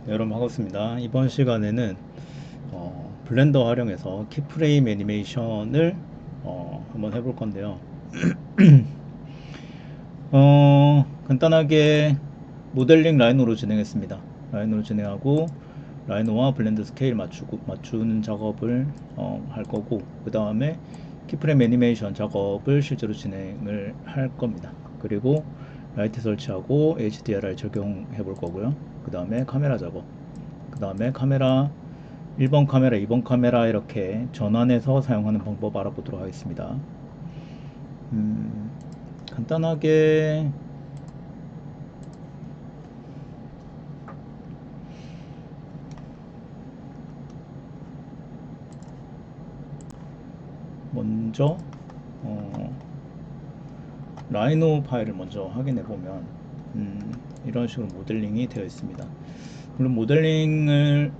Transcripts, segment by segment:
네, 여러분 반갑습니다. 이번 시간에는 블렌더 활용해서 키프레임 애니메이션을 한번 해볼 건데요. 간단하게 모델링 라이노로 진행했습니다. 라이노로 진행하고 라이노와 블렌드 스케일 맞추는 작업을 할 거고, 그 다음에 키프레임 애니메이션 작업을 실제로 진행을 할 겁니다. 그리고 라이트 설치하고 HDRI 적용해 볼 거고요. 그 다음에 카메라 작업, 그 다음에 카메라 1번 카메라, 2번 카메라 이렇게 전환해서 사용하는 방법 알아보도록 하겠습니다. 음, 간단하게 먼저 라이노 파일을 먼저 확인해 보면 이런 식으로 모델링이 되어 있습니다. 물론 모델링을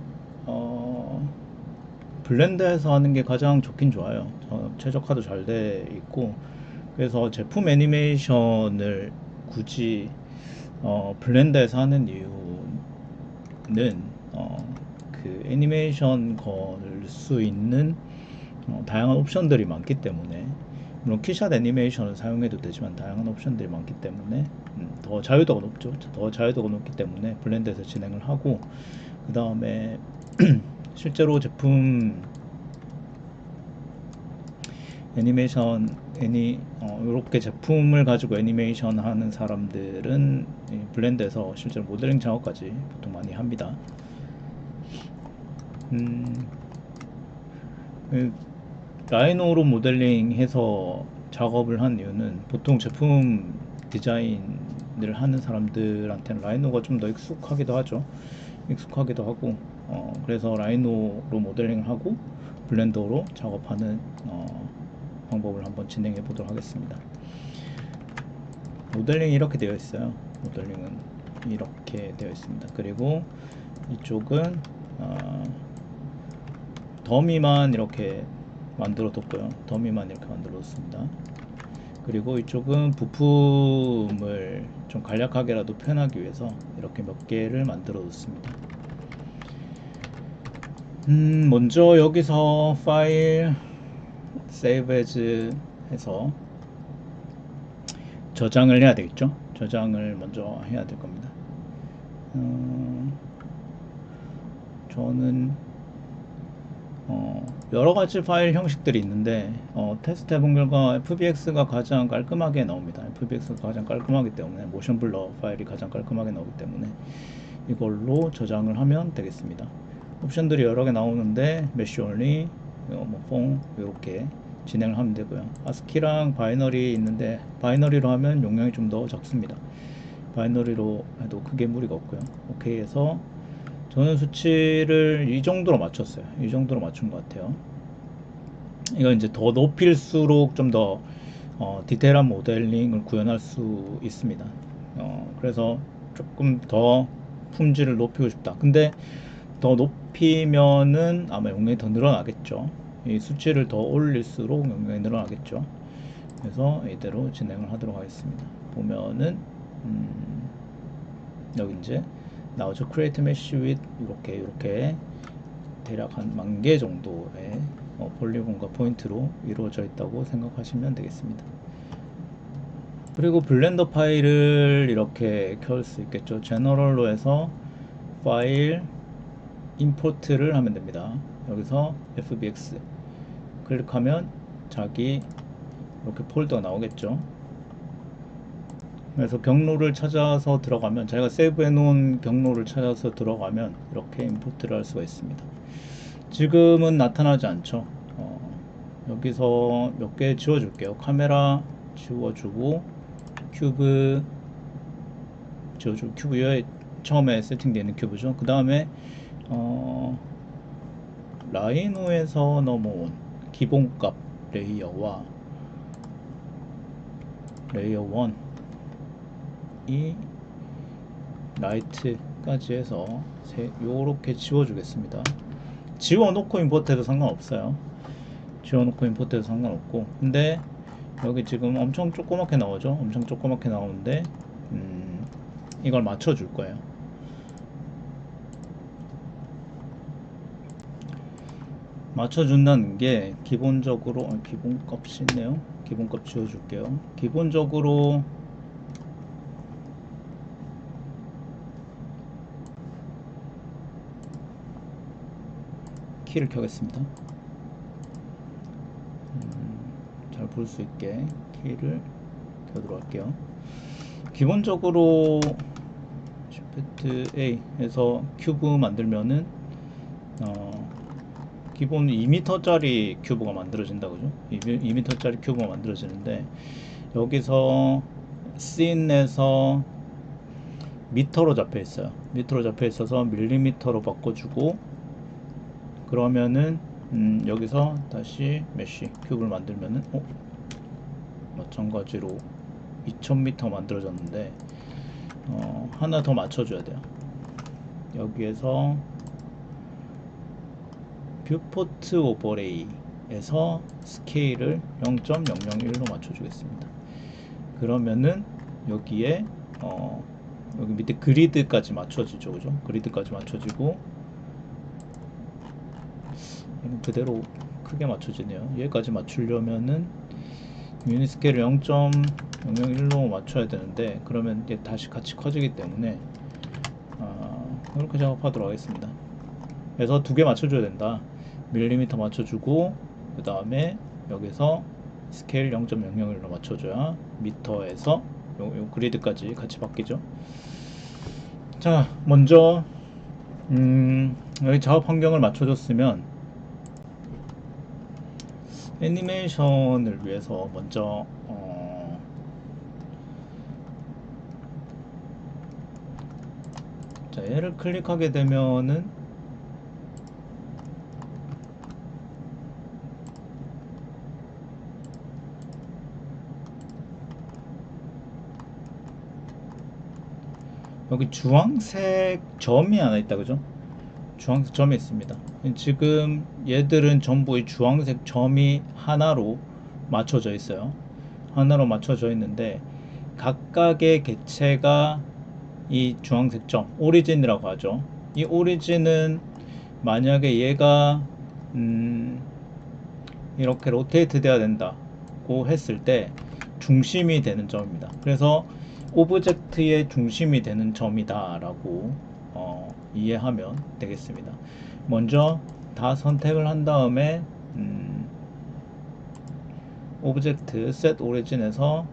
블렌더에서 하는 게 가장 좋긴 좋아요. 최적화도 잘 돼 있고, 그래서 제품 애니메이션을 굳이 블렌더에서 하는 이유는 그 애니메이션 걸 수 있는 다양한 옵션들이 많기 때문에, 물론 키샷 애니메이션을 사용해도 되지만 다양한 옵션들이 많기 때문에 더 자유도가 높죠. 더 자유도가 높기 때문에 블렌더에서 진행을 하고, 그 다음에 실제로 제품 이렇게 제품을 가지고 애니메이션 하는 사람들은 이 블렌드에서 실제로 모델링 작업까지 보통 많이 합니다. 음, 그 라이노로 모델링 해서 작업을 한 이유는, 보통 제품 디자인을 하는 사람들한테는 라이노가 좀 더 익숙하기도 하죠. 익숙하기도 하고, 그래서 라이노로 모델링을 하고 블렌더로 작업하는 방법을 한번 진행해 보도록 하겠습니다. 모델링이 이렇게 되어 있어요. 모델링은 이렇게 되어 있습니다. 그리고 이쪽은 더미만 이렇게 만들어 뒀고요. 더미만 이렇게 만들어 뒀습니다. 그리고 이쪽은 부품을 좀 간략하게라도 표현하기 위해서 이렇게 몇 개를 만들어 뒀습니다. 먼저 여기서 파일 Save as 해서 저장을 해야 되겠죠. 저장을 먼저 해야 될 겁니다. 저는 여러 가지 파일 형식들이 있는데, 테스트 해본 결과 FBX가 가장 깔끔하게 나옵니다. FBX가 가장 깔끔하기 때문에, 모션 블러 파일이 가장 깔끔하게 나오기 때문에 이걸로 저장을 하면 되겠습니다. 옵션들이 여러 개 나오는데 메쉬 올리, 퐁 이렇게 진행을 하면 되고요. 아스키랑 바이너리 있는데, 바이너리로 하면 용량이 좀 더 적습니다. 바이너리로 해도 크게 무리가 없고요. 오케이 해서 저는 수치를 이 정도로 맞췄어요. 이 정도로 맞춘 것 같아요. 이건 이제 더 높일수록 좀 더 디테일한 모델링을 구현할 수 있습니다. 그래서 조금 더 품질을 높이고 싶다. 근데 더 높이면은 아마 용량이 더 늘어나겠죠. 이 수치를 더 올릴수록 용량이 늘어나겠죠. 그래서 이대로 진행을 하도록 하겠습니다. 보면은 여기 이제 나오죠. Create Mesh with 이렇게 대략 한 10,000개 정도의 폴리곤과 포인트로 이루어져 있다고 생각하시면 되겠습니다. 그리고 블렌더 파일을 이렇게 켤 수 있겠죠. 제너럴로 해서 파일 임포트를 하면 됩니다. 여기서 FBX 클릭하면 자기 이렇게 폴더가 나오겠죠. 그래서 경로를 찾아서 들어가면, 자기가 세이브해 놓은 경로를 찾아서 들어가면 이렇게 임포트를 할 수가 있습니다. 지금은 나타나지 않죠. 여기서 몇 개 지워줄게요. 카메라 지워주고, 큐브 지워주고, 큐브 위에 처음에 세팅되어 있는 큐브죠. 그 다음에 라이노에서 넘어온 기본값 레이어와 레이어 1이 라이트까지 해서 요렇게 지워주겠습니다. 지워놓고 임포트해도 상관없어요. 지워놓고 임포트해도 상관없고, 근데 여기 지금 엄청 조그맣게 나오죠. 엄청 조그맣게 나오는데 이걸 맞춰줄 거예요. 맞춰준다는 게 기본적으로 기본값이 있네요. 기본값 지워줄게요. 기본적으로 키를 켜겠습니다. 잘 볼 수 있게 키를 켜도록 할게요. 기본적으로 Shift A에서 큐브 만들면은 기본 2m짜리 큐브가 만들어진다 그죠? 2m짜리 큐브가 만들어지는데 여기서 씬에서 미터로 잡혀 있어요. 미터로 잡혀 있어서 밀리미터로 바꿔주고 그러면은 여기서 다시 메쉬 큐브를 만들면은 마찬가지로 2000m 만들어졌는데 하나 더 맞춰줘야 돼요. 여기에서 뷰포트 오버레이에서 스케일을 0.001로 맞춰주겠습니다. 그러면은 여기에 여기 밑에 그리드까지 맞춰지죠, 그죠? 그리드까지 맞춰지고 얘는 그대로 크게 맞춰지네요. 얘까지 맞추려면은 유닛 스케일을 0.001로 맞춰야 되는데 그러면 이제 다시 같이 커지기 때문에 이렇게 작업하도록 하겠습니다. 그래서 두 개 맞춰줘야 된다. 밀리미터 맞춰주고 그 다음에 여기서 스케일 0.001로 맞춰줘야 미터에서 요 그리드까지 같이 바뀌죠. 자, 먼저 여기 작업 환경을 맞춰줬으면 애니메이션을 위해서 먼저 자, 얘를 클릭하게 되면은 여기 주황색 점이 하나 있다 그죠? 주황색 점이 있습니다. 지금 얘들은 전부 이 주황색 점이 하나로 맞춰져 있어요. 하나로 맞춰져 있는데 각각의 객체가 이 주황색 점 오리진이라고 하죠. 이 오리진은 만약에 얘가 이렇게 로테이트 돼야 된다고 했을 때 중심이 되는 점입니다. 그래서 오브젝트의 중심이 되는 점이다 라고 이해하면 되겠습니다. 먼저 다 선택을 한 다음에 오브젝트 set origin에서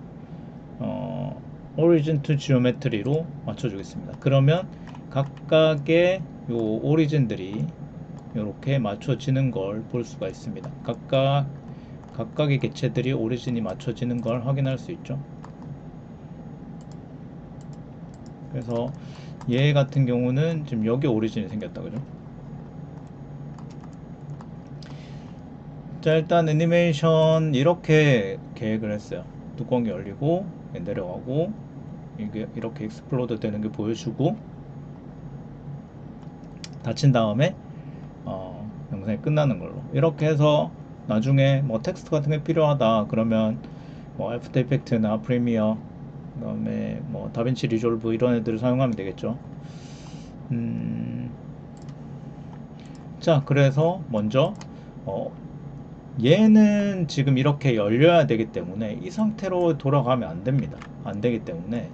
origin to geometry로 맞춰주겠습니다. 그러면 각각의 요 오리진들이 이렇게 맞춰지는 걸 볼 수가 있습니다. 각각의 객체들이 오리진이 맞춰지는 걸 확인할 수 있죠. 그래서 얘 같은 경우는 지금 여기 오리진이 생겼다 그죠? 자, 일단 애니메이션 이렇게 계획을 했어요. 뚜껑이 열리고 내려가고 이게 이렇게 익스플로드 되는 게 보여주고 닫힌 다음에 영상이 끝나는 걸로 이렇게 해서 나중에 뭐 텍스트 같은 게 필요하다 그러면 뭐 애프터 이펙트나 프리미어 그 다음에 뭐 다빈치 리졸브 이런 애들을 사용하면 되겠죠. 자, 그래서 먼저 얘는 지금 이렇게 열려야 되기 때문에 이 상태로 돌아가면 안 됩니다. 안 되기 때문에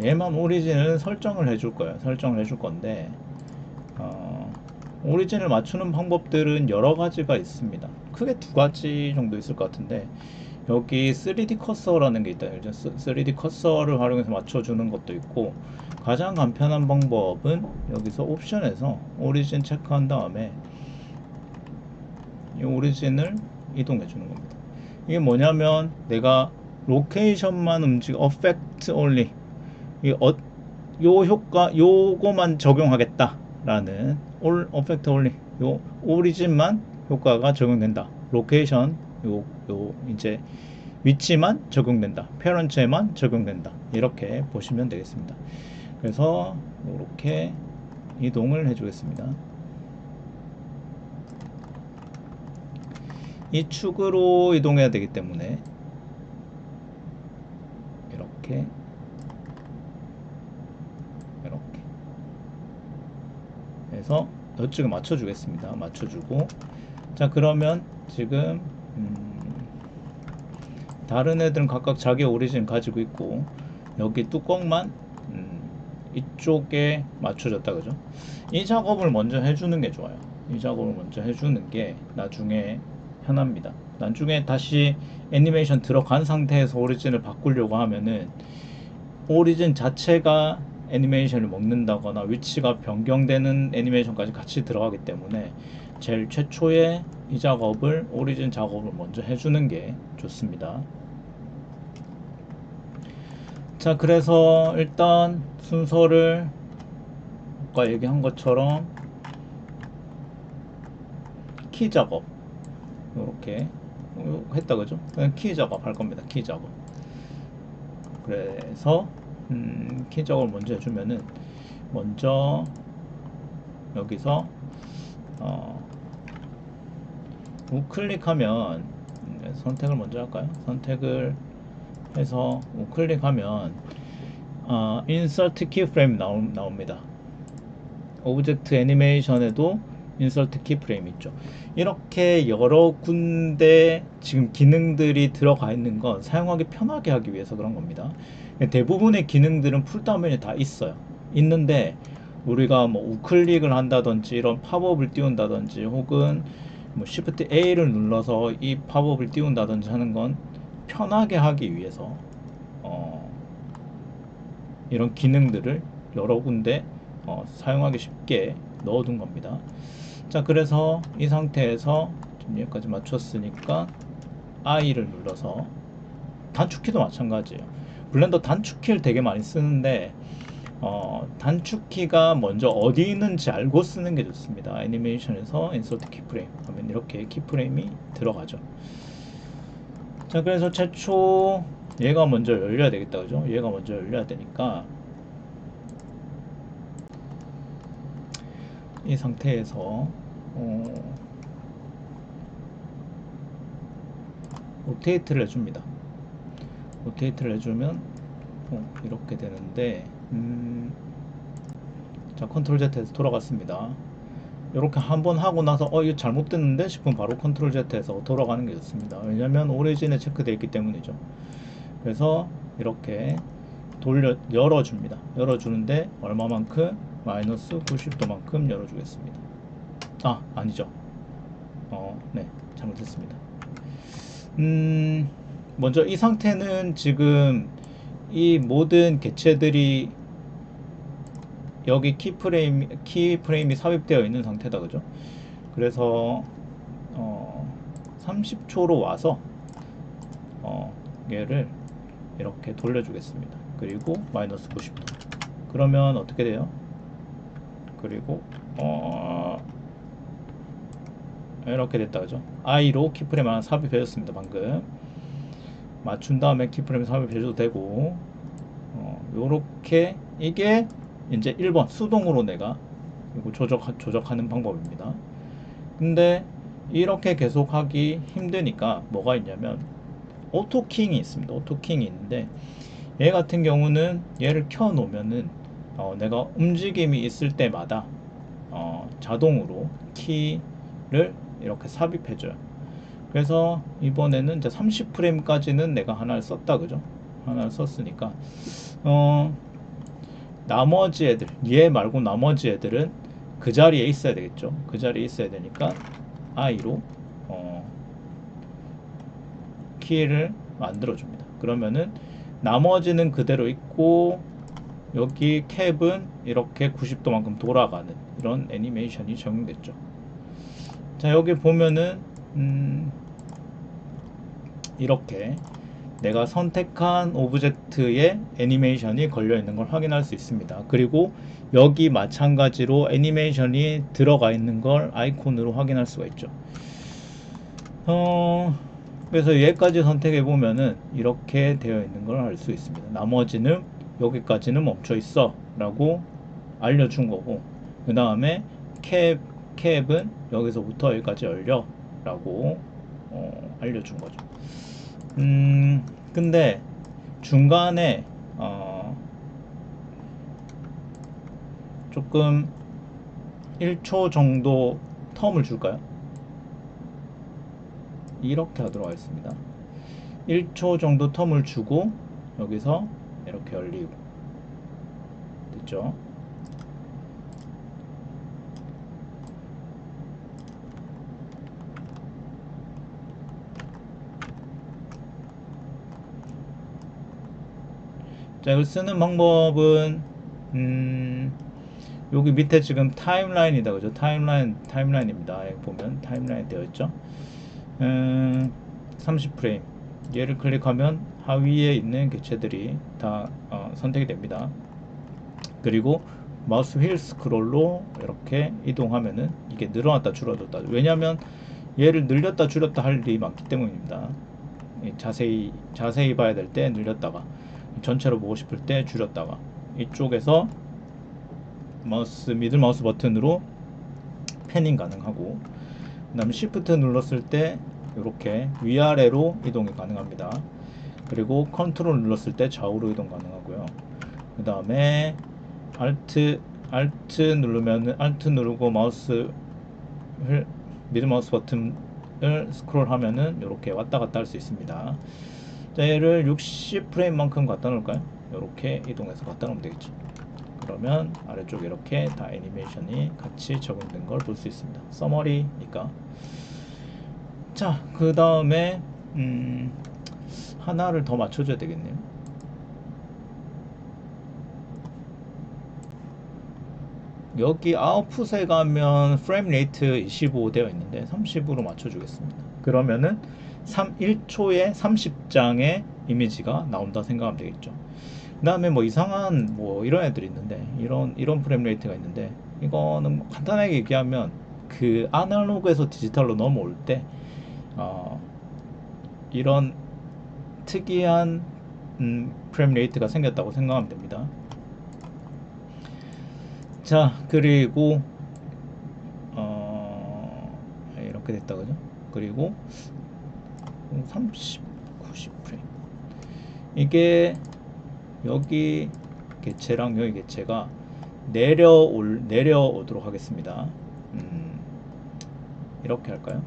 얘만 오리진을 설정을 해줄 거예요. 설정을 해줄 건데 오리진을 맞추는 방법들은 여러 가지가 있습니다. 크게 두 가지 정도 있을 것 같은데 여기 3D 커서라는 게 있다. 3D 커서를 활용해서 맞춰주는 것도 있고 가장 간편한 방법은 여기서 옵션에서 오리진 체크한 다음에 이 오리진을 이동해 주는 겁니다. 이게 뭐냐면 내가 로케이션만 움직여 affect only 요 효과 요거만 적용하겠다 라는 all affect only 요 오리진만 효과가 적용된다. 로케이션 요 이제 위치만 적용된다. 페런체만 적용된다. 이렇게 보시면 되겠습니다. 그래서 이렇게 이동을 해주겠습니다. 이 축으로 이동해야 되기 때문에 이렇게 해서 이쪽에 맞춰주겠습니다. 맞춰주고 자, 그러면 지금 다른 애들은 각각 자기 오리진 가지고 있고 여기 뚜껑만 이쪽에 맞춰졌다, 그죠? 이 작업을 먼저 해주는 게 좋아요. 이 작업을 먼저 해주는 게 나중에 편합니다. 나중에 다시 애니메이션 들어간 상태에서 오리진을 바꾸려고 하면은 오리진 자체가 애니메이션을 먹는다거나 위치가 변경되는 애니메이션까지 같이 들어가기 때문에 제일 최초에 이 작업을, 오리진 작업을 먼저 해주는 게 좋습니다. 자, 그래서 일단 순서를 아까 얘기한 것처럼 키 작업 이렇게 했다, 그죠? 그냥 키 작업 할 겁니다. 키 작업. 그래서 키 작업을 먼저 해주면은 먼저 여기서 우클릭하면 선택을 먼저 할까요? 선택을 해서 우클릭하면 인서트 키프레임 나옵니다. 오브젝트 애니메이션에도 인서트 키프레임 있죠. 이렇게 여러 군데 지금 기능들이 들어가 있는 건 사용하기 편하게 하기 위해서 그런 겁니다. 대부분의 기능들은 풀다운 메뉴에 다 있어요. 있는데 우리가 뭐 우클릭을 한다든지 이런 팝업을 띄운다든지 혹은 뭐 Shift A를 눌러서 이 팝업을 띄운다든지 하는 건 편하게 하기 위해서 이런 기능들을 여러 군데 사용하기 쉽게 넣어둔 겁니다. 자, 그래서 이 상태에서 지금 여기까지 맞췄으니까 I를 눌러서, 단축키도 마찬가지예요. 블렌더 단축키를 되게 많이 쓰는데 단축키가 먼저 어디 있는지 알고 쓰는 게 좋습니다. 애니메이션에서 인서트 키프레임 하면 이렇게 키프레임이 들어가죠. 자, 그래서 최초 얘가 먼저 열려야 되겠다, 그죠? 얘가 먼저 열려야 되니까 이 상태에서 로테이트를 해줍니다. 로테이트를 해주면 이렇게 되는데 자, 컨트롤 Z에서 돌아갔습니다. 이렇게 한번 하고 나서 이거 잘못됐는데 싶으면 바로 컨트롤 Z에서 돌아가는 게 좋습니다. 왜냐면 오리진에 체크되어 있기 때문이죠. 그래서 이렇게 열어줍니다. 열어주는데 얼마만큼? 마이너스 90도만큼 열어주겠습니다. 아니죠. 네, 잘못했습니다. 먼저 이 상태는 지금 이 모든 개체들이 여기 키프레임이 삽입되어 있는 상태다, 그죠? 그래서 30초로 와서 얘를 이렇게 돌려주겠습니다. 그리고 마이너스 90도. 그러면 어떻게 돼요? 그리고 이렇게 됐다, 그죠? I로 키프레임 하나 삽입해줬습니다. 방금 맞춘 다음에 키프레임 삽입해줘도 되고 요렇게 이게 이제 1번 수동으로 내가 이거 조작하는 방법입니다. 근데 이렇게 계속 하기 힘드니까 뭐가 있냐면 오토킹이 있습니다. 오토킹이 있는데 얘 같은 경우는 얘를 켜 놓으면은 내가 움직임이 있을 때마다 자동으로 키를 이렇게 삽입해줘요. 그래서 이번에는 이제 30프레임까지는 내가 하나를 썼다, 그죠? 하나를 썼으니까 나머지 애들, 얘 말고 나머지 애들은 그 자리에 있어야 되겠죠. 그 자리에 있어야 되니까 I로 키를 만들어 줍니다. 그러면은 나머지는 그대로 있고 여기 캡은 이렇게 90도만큼 돌아가는 이런 애니메이션이 적용됐죠. 자, 여기 보면은 이렇게 내가 선택한 오브젝트에 애니메이션이 걸려 있는 걸 확인할 수 있습니다. 그리고 여기 마찬가지로 애니메이션이 들어가 있는 걸 아이콘으로 확인할 수가 있죠. 그래서 얘까지 선택해 보면은 이렇게 되어 있는 걸 알 수 있습니다. 나머지는 여기까지는 멈춰 있어 라고 알려준 거고, 그 다음에 캡은 여기서부터 여기까지 열려 라고 알려준 거죠. 근데 중간에 조금 1초 정도 텀을 줄까요? 이렇게 하도록 하겠습니다. 1초 정도 텀을 주고 여기서 이렇게 열리고 됐죠? 자, 이걸 쓰는 방법은 여기 밑에 지금 타임라인이다, 그죠? 타임라인입니다. 여기 보면 타임라인 되어 있죠? 30프레임. 얘를 클릭하면 하위에 있는 객체들이 다 선택이 됩니다. 그리고 마우스 휠 스크롤로 이렇게 이동하면은 이게 늘어났다 줄어들었다. 왜냐면 얘를 늘렸다 줄였다 할 일이 많기 때문입니다. 자세히 봐야 될 때 늘렸다가, 전체로 보고 싶을 때 줄였다가, 이쪽에서 미들 마우스 버튼으로 패닝 가능하고, 그 다음에 Shift 눌렀을 때 이렇게 위아래로 이동이 가능합니다. 그리고 컨트롤 눌렀을 때 좌우로 이동 가능하고요. 그 다음에 Alt 누르고 미들 마우스 버튼을 스크롤 하면은 이렇게 왔다 갔다 할 수 있습니다. 자, 얘를 60프레임만큼 갖다 놓을까요? 이렇게 이동해서 갖다 놓으면 되겠죠. 그러면 아래쪽에 이렇게 다 애니메이션이 같이 적용된 걸 볼 수 있습니다. 서머리니까. 자, 그 다음에 하나를 더 맞춰줘야 되겠네요. 여기 아웃풋에 가면 프레임 레이트 25 되어 있는데 30으로 맞춰주겠습니다. 그러면은 1초에 30장의 이미지가 나온다 생각하면 되겠죠. 그 다음에 뭐 이상한 뭐 이런 애들이 있는데, 이런 프레임 레이트가 있는데, 이거는 간단하게 얘기하면 그 아날로그에서 디지털로 넘어올 때 이런 특이한 프레임 레이트가 생겼다고 생각하면 됩니다. 자, 그리고 이렇게 됐다, 그죠? 그리고 90프레임. 이게 여기 개체랑 여기 개체가 내려오도록 하겠습니다. 이렇게 할까요?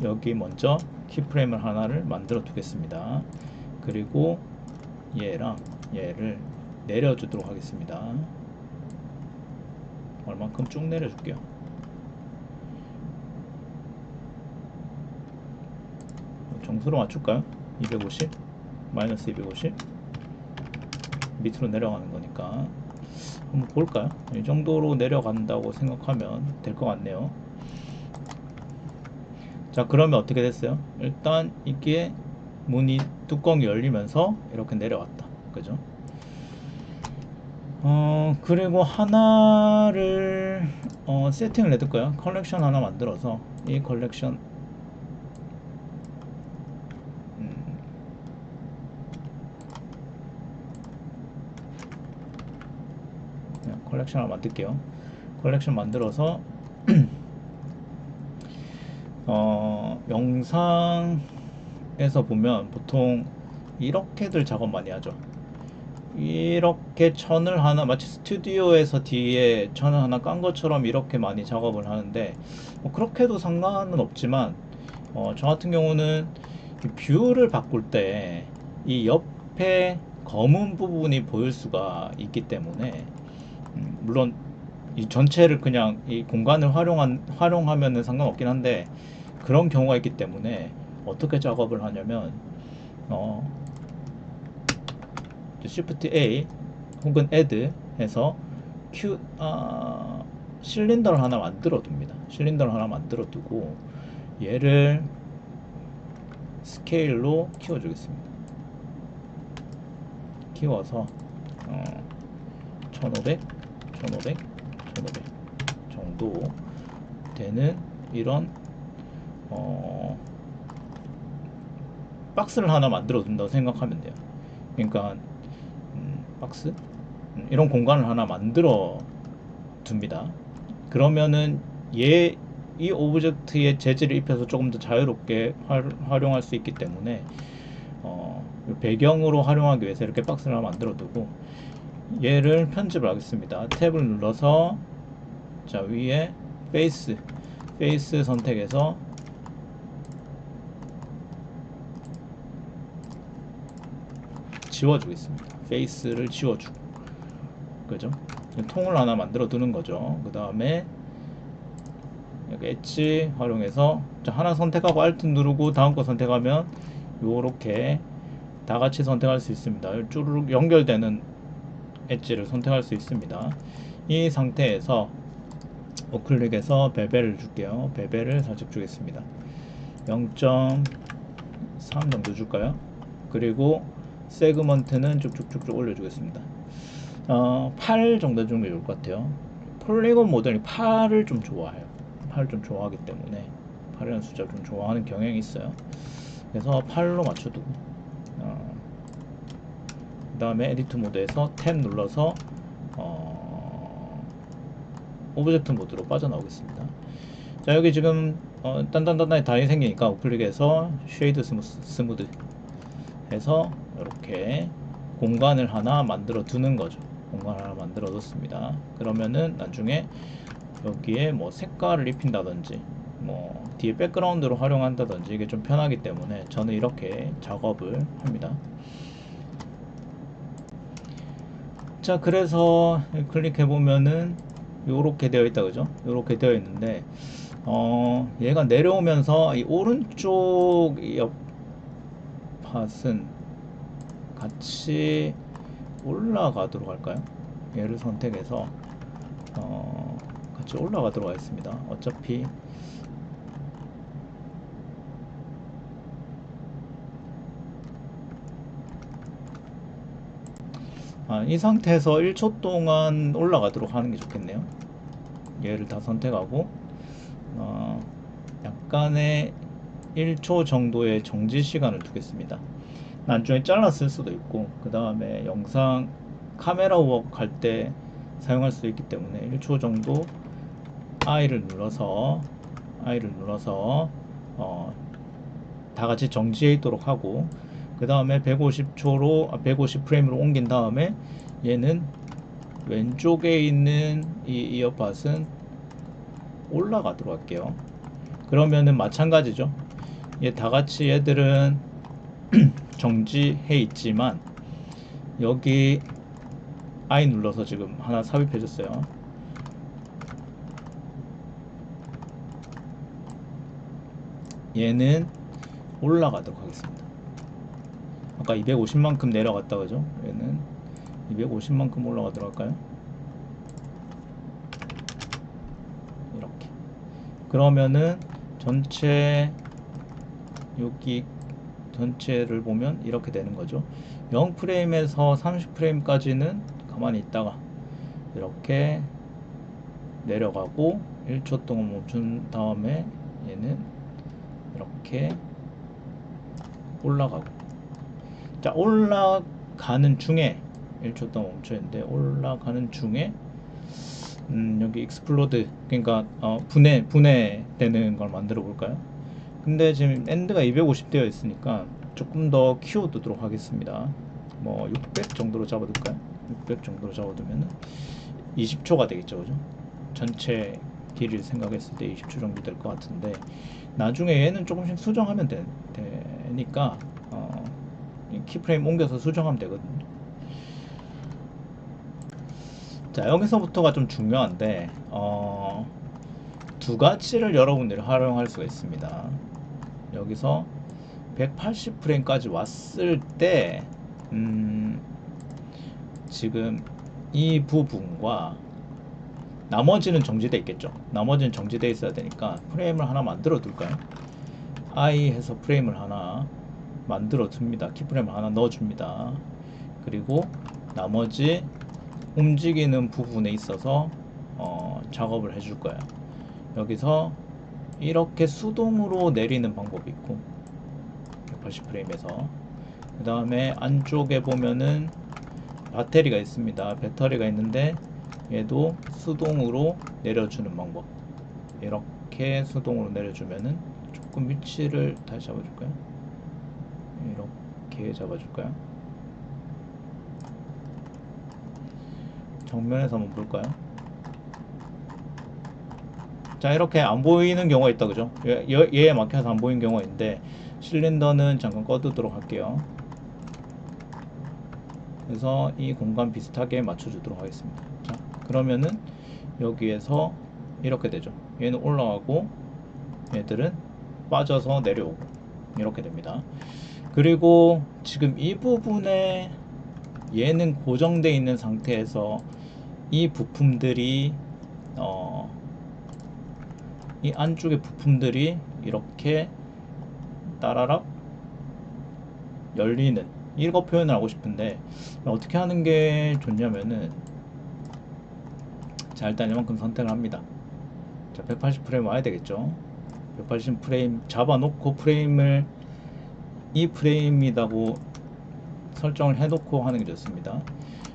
여기 먼저 키프레임을 하나를 만들어 두겠습니다. 그리고 얘랑 얘를 내려주도록 하겠습니다. 얼만큼 쭉 내려줄게요. 정수로 맞출까요? 250 마이너스 250 밑으로 내려가는 거니까 한번 볼까요? 이 정도로 내려간다고 생각하면 될 것 같네요. 자, 그러면 어떻게 됐어요? 일단 이게 뚜껑이 열리면서 이렇게 내려왔다, 그죠? 그리고 하나를 세팅을 해둘까요? 컬렉션 하나 만들어서 이 컬렉션 컬렉션을 만들게요. 컬렉션 만들어서 영상에서 보면 보통 이렇게들 작업 많이 하죠. 이렇게 천을 하나, 마치 스튜디오에서 뒤에 천을 하나 깐 것처럼 이렇게 많이 작업을 하는데, 뭐 그렇게 해도 상관은 없지만 저 같은 경우는 뷰를 바꿀 때 이 옆에 검은 부분이 보일 수가 있기 때문에 물론 이 전체를 그냥 이 공간을 활용하면은 상관없긴 한데, 그런 경우가 있기 때문에 어떻게 작업을 하냐면 Shift A 혹은 Add 해서 실린더를 하나 만들어 둡니다. 실린더를 하나 만들어 두고 얘를 스케일로 키워 주겠습니다. 키워서 1500 정도 되는 이런 박스를 하나 만들어 둔다고 생각하면 돼요. 그러니까 박스? 이런 공간을 하나 만들어 둡니다. 그러면은 이 오브젝트의 재질을 입혀서 조금 더 자유롭게 활용할 수 있기 때문에 배경으로 활용하기 위해서 이렇게 박스를 하나 만들어 두고 얘를 편집을 하겠습니다. 탭을 눌러서 자, 위에 페이스 선택해서 지워주겠습니다. 페이스를 지워주고, 그죠? 통을 하나 만들어 두는 거죠. 그 다음에 여기 엣지 활용해서 하나 선택하고 Alt 누르고 다음 거 선택하면 요렇게 다 같이 선택할 수 있습니다. 쭈르륵 연결되는 엣지를 선택할 수 있습니다. 이 상태에서 우클릭해서 베벨을 줄게요. 베벨을 살짝 주겠습니다. 0.3 정도 줄까요? 그리고 세그먼트는 쭉쭉쭉쭉 올려주겠습니다. 8 정도 주는 게 좋을 것 같아요. 폴리곤 모델이 8을 좀 좋아해요. 8을 좀 좋아하기 때문에 8이라는 숫자를 좀 좋아하는 경향이 있어요. 그래서 8로 맞춰두고, 그 다음에 에디트 모드에서 탭 눌러서 오브젝트 모드로 빠져나오겠습니다. 자, 여기 지금 단단단단히 단이 생기니까 우클릭해서 쉐이드 스무드 해서 이렇게 공간을 하나 만들어 두는 거죠. 공간 하나 만들어 뒀습니다. 그러면은 나중에 여기에 뭐 색깔을 입힌다든지 뭐 뒤에 백그라운드로 활용한다든지 이게 좀 편하기 때문에 저는 이렇게 작업을 합니다. 자, 그래서 클릭해 보면은 요렇게 되어 있다, 그죠? 요렇게 되어 있는데 얘가 내려오면서 이 오른쪽 옆 팟은 같이 올라가도록 할까요? 얘를 선택해서 같이 올라가도록 하겠습니다. 어차피 이 상태에서 1초 동안 올라가도록 하는 게 좋겠네요. 얘를 다 선택하고 약간의 1초 정도의 정지 시간을 두겠습니다. 나중에 잘라 쓸 수도 있고, 그 다음에 영상 카메라 워크 할 때 사용할 수 있기 때문에 1초 정도 I를 눌러서 다 같이 정지해 있도록 하고, 그 다음에 150 프레임으로 옮긴 다음에 얘는 왼쪽에 있는 이 이어팟은 올라가도록 할게요. 그러면은 마찬가지죠. 얘 다 같이 얘들은 정지해 있지만 여기 I 눌러서 지금 하나 삽입해 줬어요. 얘는 올라가도록 하겠습니다. 아까 250만큼 내려갔다 그죠? 얘는 250만큼 올라가도록 할까요? 이렇게. 그러면은 전체 여기 전체를 보면 이렇게 되는 거죠. 0프레임에서 30프레임까지는 가만히 있다가 이렇게 내려가고 1초 동안 멈춘 다음에 얘는 이렇게 올라가고, 자, 올라가는 중에 1초 동안 멈춰있는데 올라가는 중에 여기 익스플로드, 그러니까 분해되는 걸 만들어 볼까요? 근데 지금 엔드가 250 되어 있으니까 조금 더 키워두도록 하겠습니다. 뭐 600 정도로 잡아둘까요? 600 정도로 잡아두면 20초가 되겠죠, 그죠? 전체 길이를 생각했을 때 20초 정도 될 것 같은데, 나중에 얘는 조금씩 수정하면 되니까 키프레임 옮겨서 수정하면 되거든요. 자, 여기서부터가 좀 중요한데 두 가지를 여러분들이 활용할 수가 있습니다. 여기서 180프레임까지 왔을 때 지금 이 부분과 나머지는 정지되어 있겠죠. 나머지는 정지되어 있어야 되니까 프레임을 하나 만들어 둘까요? I 해서 프레임을 하나 만들어 둡니다. 키프레임을 하나 넣어 줍니다. 그리고 나머지 움직이는 부분에 있어서 작업을 해줄 거예요. 여기서 이렇게 수동으로 내리는 방법이 있고 180프레임에서, 그 다음에 안쪽에 보면은 배터리가 있습니다. 배터리가 있는데 얘도 수동으로 내려주는 방법, 이렇게 수동으로 내려주면은 조금 위치를 다시 잡아줄까요? 이렇게 잡아줄까요? 정면에서 한번 볼까요? 자, 이렇게 안 보이는 경우가 있다, 그죠? 얘에 막혀서 안 보이는 경우가 있는데 실린더는 잠깐 꺼두도록 할게요. 그래서 이 공간 비슷하게 맞춰주도록 하겠습니다. 자, 그러면은 여기에서 이렇게 되죠. 얘는 올라가고 얘들은 빠져서 내려오고 이렇게 됩니다. 그리고 지금 이 부분에 얘는 고정되어 있는 상태에서 이 부품들이 이 안쪽의 부품들이 이렇게 따라락 열리는, 이거 표현을 하고 싶은데 어떻게 하는 게 좋냐면은, 자, 일단 이만큼 선택을 합니다. 자, 180프레임 와야 되겠죠. 180프레임 잡아놓고 프레임을 이 프레임이라고 설정을 해놓고 하는 게 좋습니다.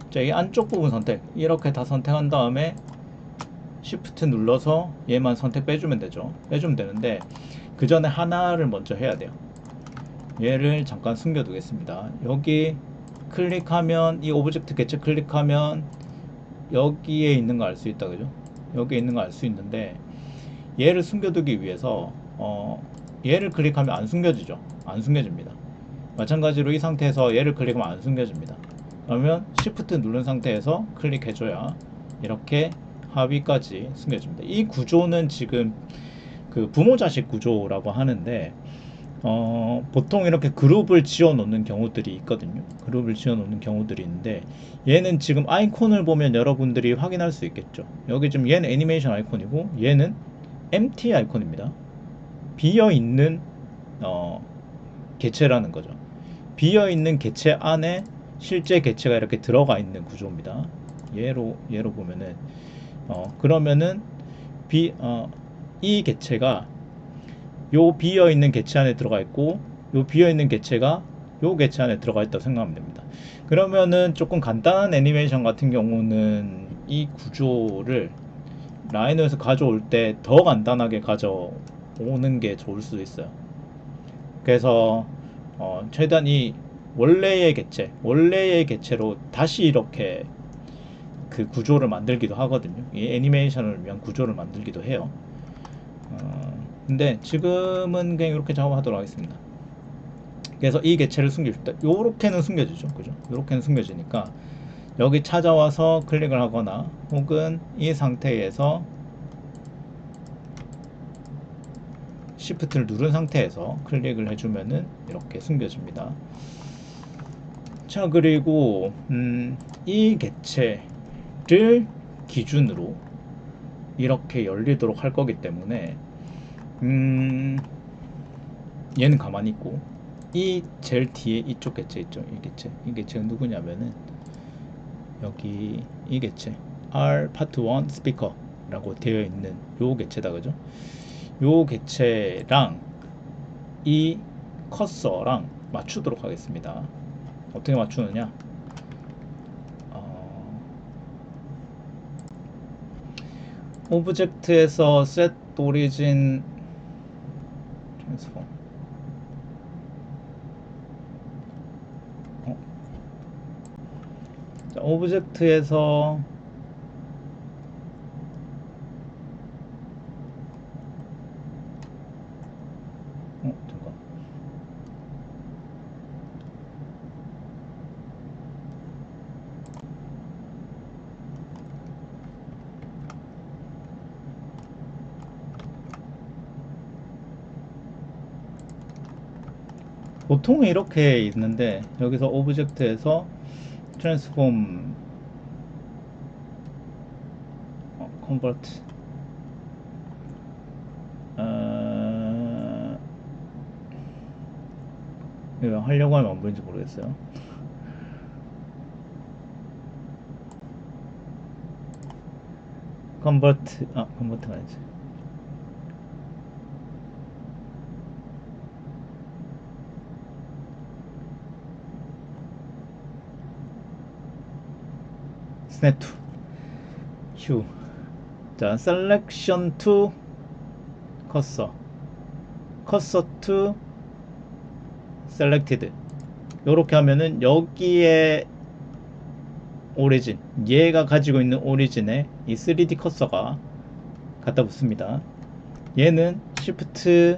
자, 이 안쪽 부분 선택 이렇게 다 선택한 다음에 Shift 눌러서 얘만 선택 빼주면 되죠. 빼주면 되는데 그 전에 하나를 먼저 해야 돼요. 얘를 잠깐 숨겨 두겠습니다. 여기 클릭하면, 이 오브젝트 개체 클릭하면 여기에 있는 거 알 수 있다, 그죠? 여기에 있는 거 알 수 있는데 얘를 숨겨두기 위해서 얘를 클릭하면 안 숨겨지죠. 안 숨겨집니다. 마찬가지로 이 상태에서 얘를 클릭하면 안 숨겨집니다. 그러면 Shift 누른 상태에서 클릭해줘야 이렇게 하위까지 숨겨집니다. 이 구조는 지금 그 부모 자식 구조라고 하는데 보통 이렇게 그룹을 지어 놓는 경우들이 있거든요. 그룹을 지어 놓는 경우들이 있는데 얘는 지금 아이콘을 보면 여러분들이 확인할 수 있겠죠. 여기 지금 얘는 애니메이션 아이콘이고 얘는 empty 아이콘입니다. 비어 있는 개체라는 거죠. 비어 있는 개체 안에 실제 개체가 이렇게 들어가 있는 구조입니다. 얘로 보면은 그러면은 이 개체가 요 비어 있는 개체 안에 들어가 있고 요 비어 있는 개체가 요 개체 안에 들어가 있다고 생각하면 됩니다. 그러면은 조금 간단한 애니메이션 같은 경우는 이 구조를 라이너에서 가져올 때 더 간단하게 가져오는 게 좋을 수도 있어요. 그래서 최대한 이 원래의 개체로 다시 이렇게 그 구조를 만들기도 하거든요. 이 애니메이션을 위한 구조를 만들기도 해요. 근데 지금은 그냥 이렇게 작업하도록 하겠습니다. 그래서 이 개체를 숨길 때 요렇게는 숨겨지죠, 그죠? 요렇게는 숨겨지니까 여기 찾아와서 클릭을 하거나 혹은 이 상태에서 Shift를 누른 상태에서 클릭을 해주면은 이렇게 숨겨집니다. 자, 그리고 이 개체를 기준으로 이렇게 열리도록 할 거기 때문에 얘는 가만히 있고 이 제일 뒤에 이쪽 개체 있죠. 이 개체가 누구냐면은 여기 이 개체 R 파트 1 스피커 라고 되어 있는 요 개체다, 그죠? 요 개체랑 이 커서랑 맞추도록 하겠습니다. 어떻게 맞추느냐? 오브젝트에서 set origin transform. 자, 오브젝트에서 잠깐. 보통은 이렇게 있는데 여기서 오브젝트에서 transform convert 이거 하려고 하면 안 보이는지 모르겠어요. 컨버트가 아니지. 스냅 투 휴. 자, 셀렉션 투 커서 투 셀렉티드. 요렇게 하면은 여기에 오리진, 얘가 가지고 있는 오리진에 이 3D 커서가 갖다 붙습니다. 얘는 Shift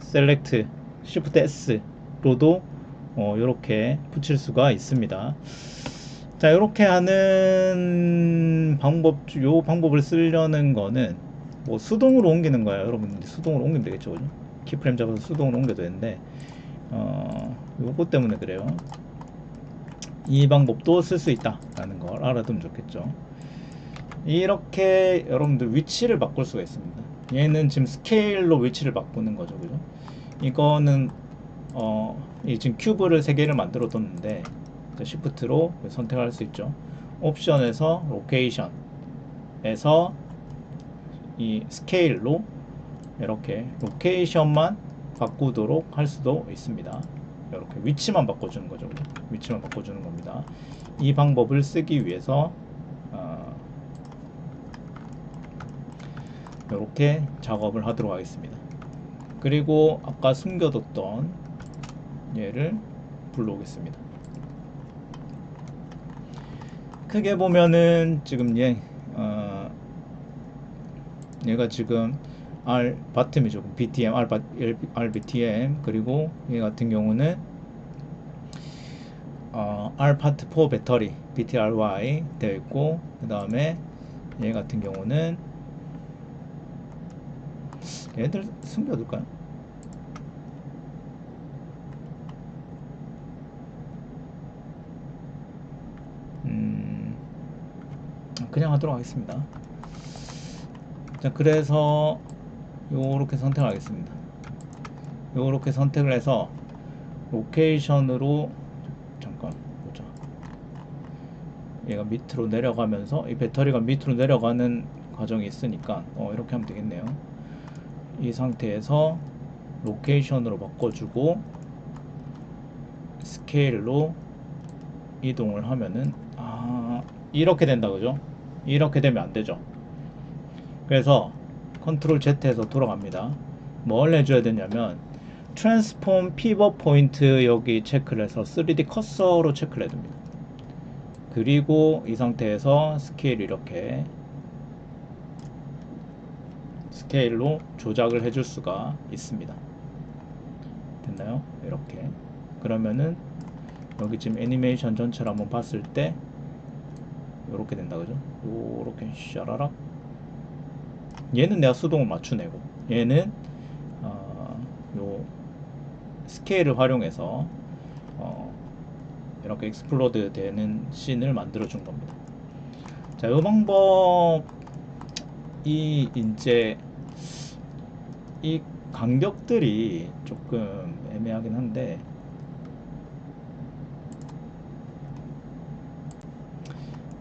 Select, Shift S로도 이렇게 붙일 수가 있습니다. 자, 이렇게 하는 방법, 요 방법을 쓰려는 거는 뭐 수동으로 옮기는 거야. 여러분 이제 수동으로 옮기면 되겠죠, 그죠? 키프레임 잡아서 수동으로 옮겨도 되는데, 요거 때문에 그래요. 이 방법도 쓸 수 있다라는 걸 알아두면 좋겠죠. 이렇게 여러분들 위치를 바꿀 수가 있습니다. 얘는 지금 스케일로 위치를 바꾸는 거죠, 그죠? 이거는 이 지금 큐브를 3개를 만들어 뒀는데 시프트로 선택할 수 있죠. 옵션에서 로케이션에서 이 스케일로 이렇게 로케이션만 바꾸도록 할 수도 있습니다. 이렇게 위치만 바꿔주는 거죠. 위치만 바꿔주는 겁니다. 이 방법을 쓰기 위해서 이렇게 작업을 하도록 하겠습니다. 그리고 아까 숨겨뒀던 얘를 불러오겠습니다. 크게 보면은 지금 얘가 지금 R 바텀이죠. BTM, R BTM. 그리고 얘 같은 경우는 R 파트 4 배터리 BTRY 되어 있고, 그 다음에 얘 같은 경우는 얘들 숨겨둘까요? 그냥 하도록 하겠습니다. 자, 그래서 요렇게 선택을 하겠습니다. 요렇게 선택을 해서 로케이션으로 잠깐 보자. 얘가 밑으로 내려가면서 이 배터리가 밑으로 내려가는 과정이 있으니까 이렇게 하면 되겠네요. 이 상태에서 로케이션으로 바꿔주고 스케일로 이동을 하면은 이렇게 된다, 그죠? 이렇게 되면 안 되죠. 그래서 컨트롤 Z에서 돌아갑니다. 뭘 해줘야 되냐면 트랜스폼 피벗 포인트 여기 체크를 해서 3D 커서로 체크를 해둡니다. 그리고 이 상태에서 스케일 이렇게 스케일로 조작을 해줄 수가 있습니다. 됐나요? 이렇게. 그러면은 여기 지금 애니메이션 전체를 한번 봤을 때 이렇게 된다, 그죠? 요렇게 샤라락. 얘는 내가 수동을 맞추내고 얘는 요 스케일을 활용해서 이렇게 익스플로드 되는 씬을 만들어 준 겁니다. 자, 이 방법이 이제 이 간격들이 조금 애매하긴 한데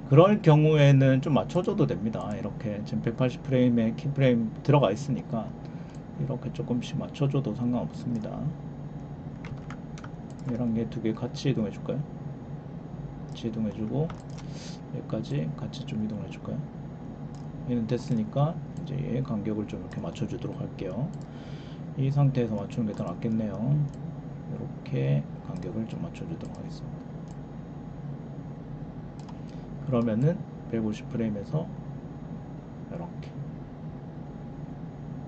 그럴 경우에는 좀 맞춰줘도 됩니다. 이렇게 지금 180프레임에 키프레임 들어가 있으니까 이렇게 조금씩 맞춰줘도 상관없습니다. 얘랑 얘 두 개 같이 이동해 줄까요? 같이 이동해 주고 얘까지 같이 좀 이동해 줄까요? 얘는 됐으니까 이제 얘 간격을 좀 이렇게 맞춰 주도록 할게요. 이 상태에서 맞추는 게 더 낫겠네요. 이렇게 간격을 좀 맞춰 주도록 하겠습니다. 그러면은 150프레임에서 이렇게,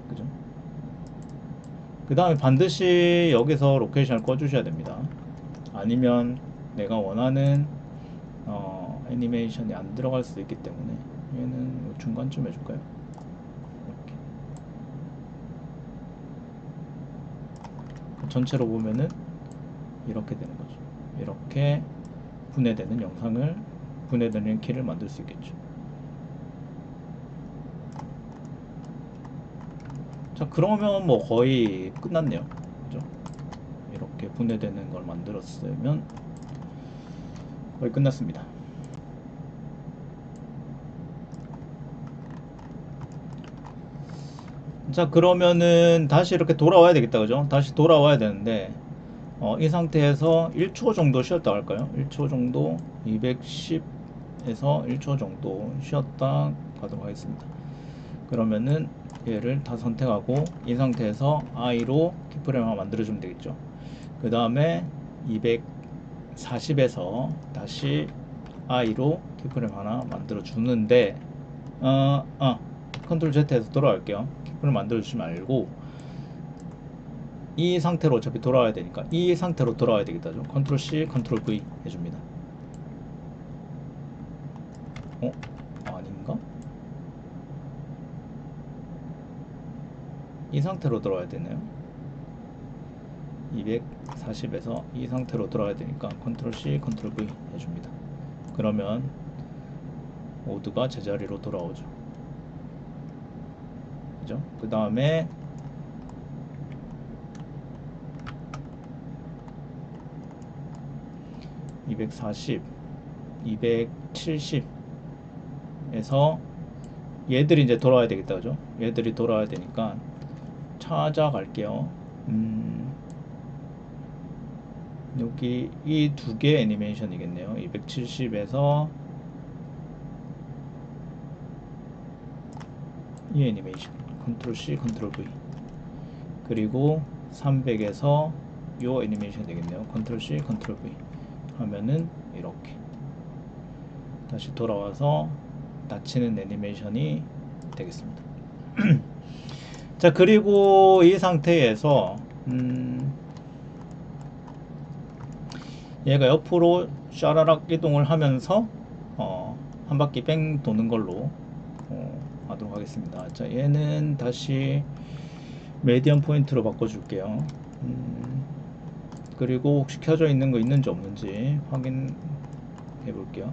그죠? 그 다음에 반드시 여기서 로케이션을 꺼 주셔야 됩니다. 아니면 내가 원하는 애니메이션이 안 들어갈 수도 있기 때문에 얘는 중간쯤 해줄까요? 이렇게. 전체로 보면은 이렇게 되는 거죠. 이렇게 분해되는 영상을, 분해되는 키를 만들 수 있겠죠. 자, 그러면 뭐 거의 끝났네요. 그죠? 이렇게 분해되는 걸 만들었으면 거의 끝났습니다. 자, 그러면은 다시 이렇게 돌아와야 되겠다, 그죠? 다시 돌아와야 되는데 이 상태에서 1초 정도 쉬었다 할까요? 1초 정도, 210에서 1초 정도 쉬었다 가도록 하겠습니다. 그러면은 얘를 다 선택하고 이 상태에서 I로 키프레임 하나 만들어주면 되겠죠. 그 다음에 240에서 다시 I로 키프레임 하나 만들어 주는데 컨트롤 Z에서 돌아갈게요. 키프레임 만들어 주지 말고 이 상태로 어차피 돌아와야 되니까 이 상태로 돌아와야 되겠다죠. 컨트롤 C, 컨트롤 V 해줍니다. 아닌가? 이 상태로 들어와야 되네요. 240에서 이 상태로 들어와야 되니까 컨트롤 C, 컨트롤 V 해줍니다. 그러면 모두가 제자리로 돌아오죠. 그죠? 그 다음에 (240) 270에서 얘들이 이제 돌아와야 되겠다. 그죠? 얘들이 돌아와야 되니까 찾아갈게요. 여기 이 두 개 애니메이션이겠네요. 270에서 이 애니메이션 컨트롤 C, 컨트롤 V, 그리고 300에서 요 애니메이션 되겠네요. 컨트롤 C, 컨트롤 V 하면은 이렇게 다시 돌아와서 닫히는 애니메이션이 되겠습니다. 자, 그리고 이 상태에서 얘가 옆으로 샤라락 이동을 하면서 한 바퀴 뺑 도는 걸로 하도록 하겠습니다. 자, 얘는 다시 메디엄 포인트로 바꿔줄게요. 그리고 혹시 켜져 있는 거 있는지 없는지 확인해 볼게요.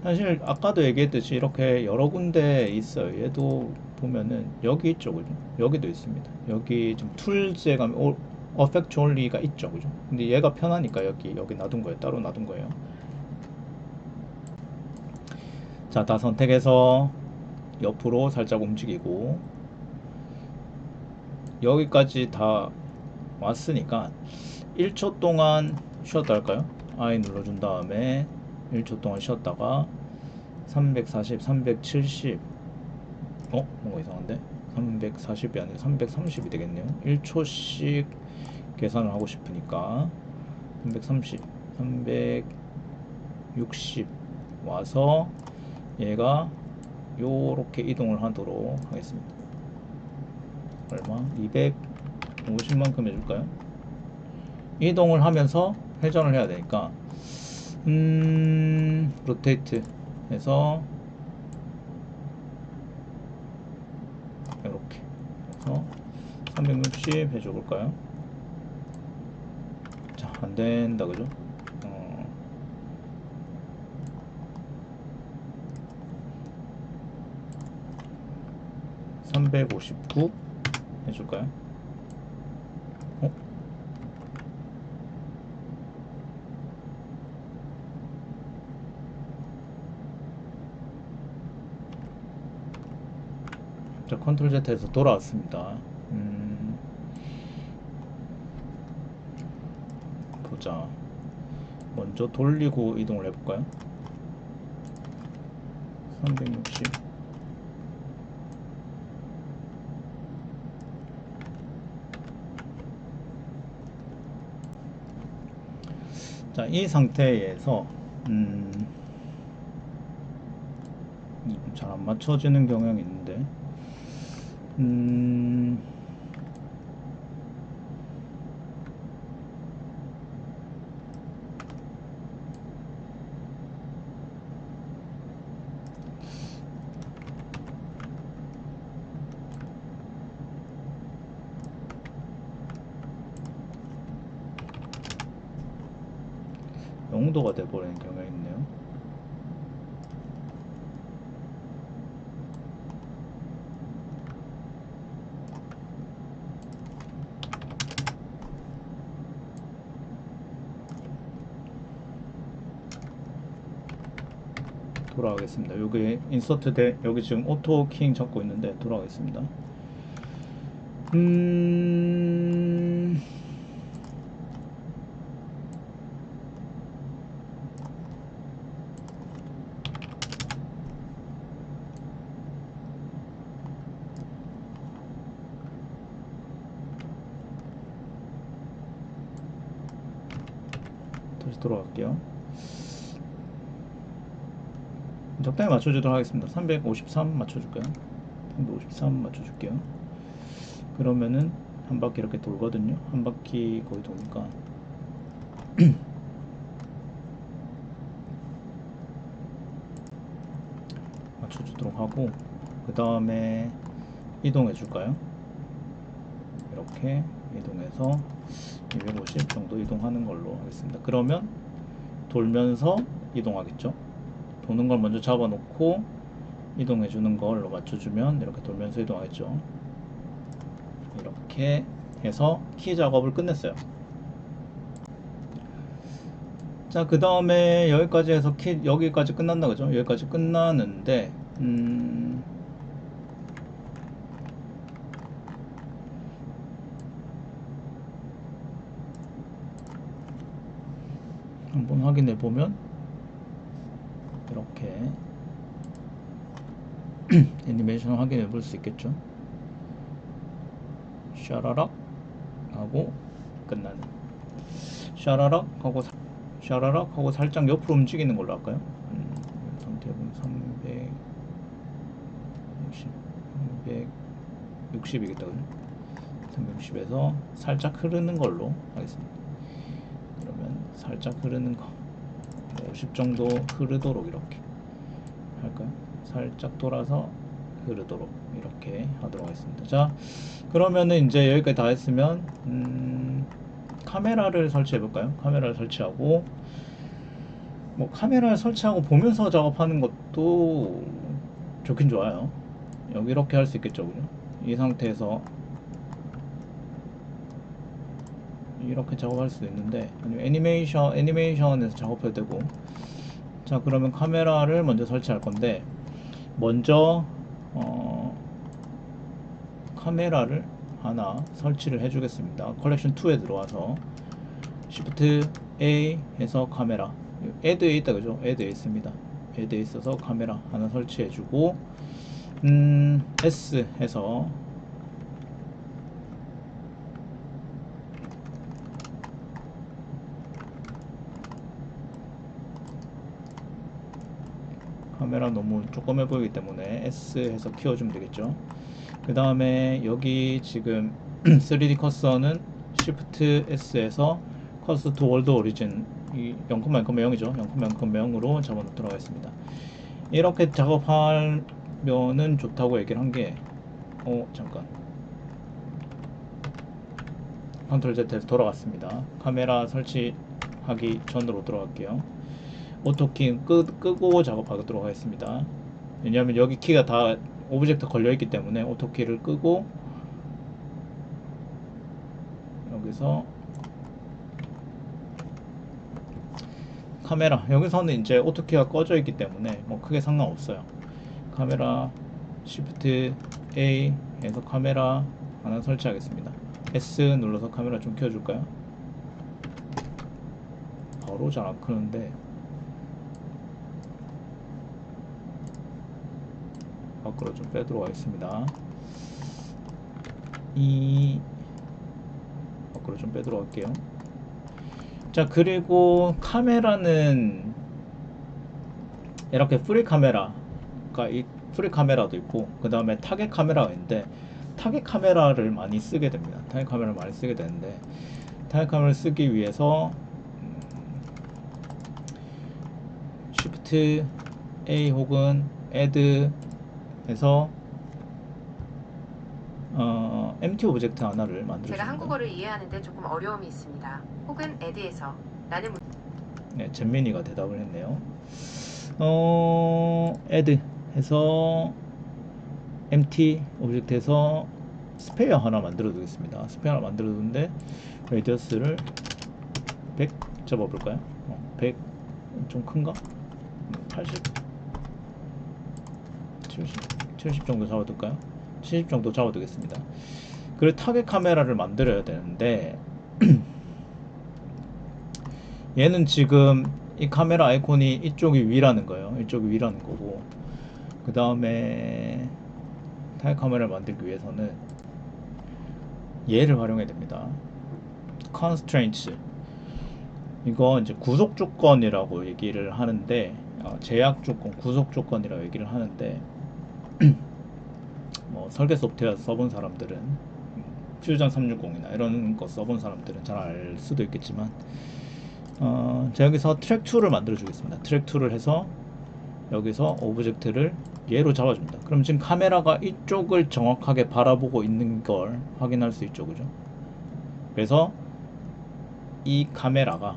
사실 아까도 얘기했듯이 이렇게 여러 군데 있어요. 얘도 보면은 여기 있죠, 그죠? 여기도 있습니다. 여기 좀 툴즈에 가면 어펙트 올리가 있죠, 그죠? 근데 얘가 편하니까 여기 놔둔 거예요. 따로 놔둔 거예요. 자, 다 선택해서 옆으로 살짝 움직이고 여기까지 다 왔으니까 1초 동안 쉬었다 할까요? I 눌러준 다음에 1초 동안 쉬었다가 340, 370 뭔가 이상한데? 340이 아니라 330이 되겠네요. 1초씩 계산을 하고 싶으니까 330, 360 와서 얘가 요렇게 이동을 하도록 하겠습니다. 얼마? 250만큼 해줄까요? 이동을 하면서 회전을 해야 되니까 로테이트 해서 이렇게 해서 360 해줘 볼까요? 자, 안된다, 그죠? 359 해줄까요? 자, 컨트롤 Z에서 돌아왔습니다. 보자. 먼저 돌리고 이동을 해볼까요? 360. 자, 이 상태에서 잘 안 맞춰지는 경향이 있는데 영도가 돼버리는 경향이 있네요. 돌아가겠습니다. 여기 인서트 돼, 여기 지금 오토 킹 잡고 있는데 돌아가겠습니다. 다시 돌아갈게요. 적당히 맞춰주도록 하겠습니다. 353 맞춰줄까요? 353 맞춰줄게요. 그러면은 한 바퀴 이렇게 돌거든요. 한 바퀴 거의 도니까 맞춰주도록 하고, 그 다음에 이동해 줄까요? 이렇게 이동해서 250 정도 이동하는 걸로 하겠습니다. 그러면 돌면서 이동하겠죠. 도는 걸 먼저 잡아놓고 이동해 주는 걸로 맞춰주면 이렇게 돌면서 이동하겠죠. 이렇게 해서 키 작업을 끝냈어요. 자, 그 다음에 여기까지 해서 여기까지 끝난다 그죠? 여기까지 끝나는데 한번 확인해 보면 이렇게 애니메이션 확인해 볼 수 있겠죠. 샤라락 하고 끝나는, 샤라락 하고 샤라락 하고 살짝 옆으로 움직이는 걸로 할까요? 상태분 360이겠다 그죠? 360에서 살짝 흐르는 걸로 하겠습니다. 그러면 살짝 흐르는 거 50 정도 흐르도록 이렇게 할까요? 살짝 돌아서 흐르도록 이렇게 하도록 하겠습니다. 자, 그러면은 이제 여기까지 다 했으면 카메라를 설치해 볼까요? 카메라를 설치하고, 뭐 카메라를 설치하고 보면서 작업하는 것도 좋긴 좋아요. 여기 이렇게 할 수 있겠죠, 그죠? 이 상태에서 이렇게 작업할 수도 있는데, 아니면 애니메이션에서 작업해도 되고. 자, 그러면 카메라를 먼저 설치할 건데, 먼저 카메라를 하나 설치를 해 주겠습니다. 컬렉션 2에 들어와서 Shift A 해서 카메라, Add에 있다 그죠? Add에 있습니다. Add에 있어서 카메라 하나 설치해 주고, S 해서 카메라 너무 조그매 보이기 때문에 S 해서 키워주면 되겠죠. 그 다음에 여기 지금 3D 커서는 Shift S에서 커서 to 월드 오리진, 이 0,0,0이죠. 0,0,0으로 잡아놓도록 하겠습니다. 이렇게 작업하면은 좋다고 얘기를 한 게, 잠깐, 컨트롤 Z에서 돌아갔습니다. 카메라 설치하기 전으로 들어갈게요. 오토키 끄고 작업하도록 하겠습니다. 왜냐하면 여기 키가 다 오브젝트 걸려있기 때문에 오토키를 끄고, 여기서 카메라, 여기서는 이제 오토키가 꺼져 있기 때문에 뭐 크게 상관없어요. 카메라 Shift A 해서 카메라 하나 설치하겠습니다. S 눌러서 카메라 좀 켜줄까요? 바로 잘 안 끄는데, 밖으로 좀 빼도록 하겠습니다. 밖으로 좀 빼도록 할게요. 자, 그리고 카메라는 이렇게 프리 카메라가, 프리 카메라도 있고, 그 다음에 타겟 카메라가 있는데, 타겟 카메라를 많이 쓰게 됩니다. 타겟 카메라를 많이 쓰게 되는데, 타겟 카메라를 쓰기 위해서 Shift A 혹은 Add 해서 empty 오브젝트 하나를 만들어줍니다. 제가 한국어를 이해하는데 조금 어려움이 있습니다. 혹은 add에서 나는 네, 잼민이가 대답을 했네요. add 해서 empty 오브젝트에서 스페어 하나 만들어 두겠습니다. 스페어 하나 만들어 두는데 레디어스를 100 잡아 볼까요? 100 좀 큰가? 80 70 정도 잡아둘까요? 70 정도 잡아두겠습니다. 그리고 타겟 카메라를 만들어야 되는데 얘는 지금 이 카메라 아이콘이 이쪽이 위라는 거예요. 이쪽이 위라는 거고, 그 다음에 타겟 카메라를 만들기 위해서는 얘를 활용해야 됩니다. constraints, 이거 이제 구속 조건이라고 얘기를 하는데, 제약 조건, 구속 조건이라고 얘기를 하는데, 뭐 설계 소프트웨어 써본 사람들은, 퓨전 360이나 이런 거 써본 사람들은 잘 알 수도 있겠지만, 제가 여기서 트랙 2를 만들어 주겠습니다. 트랙 2를 해서 여기서 오브젝트를 얘로 잡아줍니다. 그럼 지금 카메라가 이쪽을 정확하게 바라보고 있는 걸 확인할 수 있죠, 그죠? 그래서 이 카메라가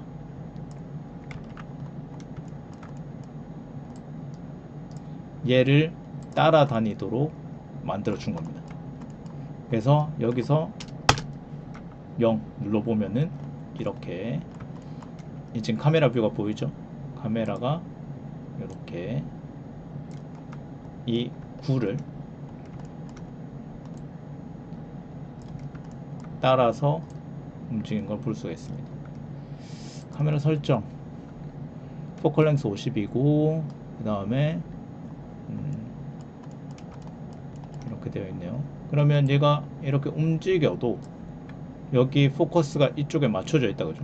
얘를 따라다니도록 만들어 준 겁니다. 그래서 여기서 0 눌러보면은 이렇게 지금 카메라 뷰가 보이죠? 카메라가 이렇게 이 9를 따라서 움직이는 걸 볼 수가 있습니다. 카메라 설정 포컬 랭스 50이고 그 다음에 이렇게 되어 있네요. 그러면 얘가 이렇게 움직여도 여기 포커스가 이쪽에 맞춰져 있다, 그죠?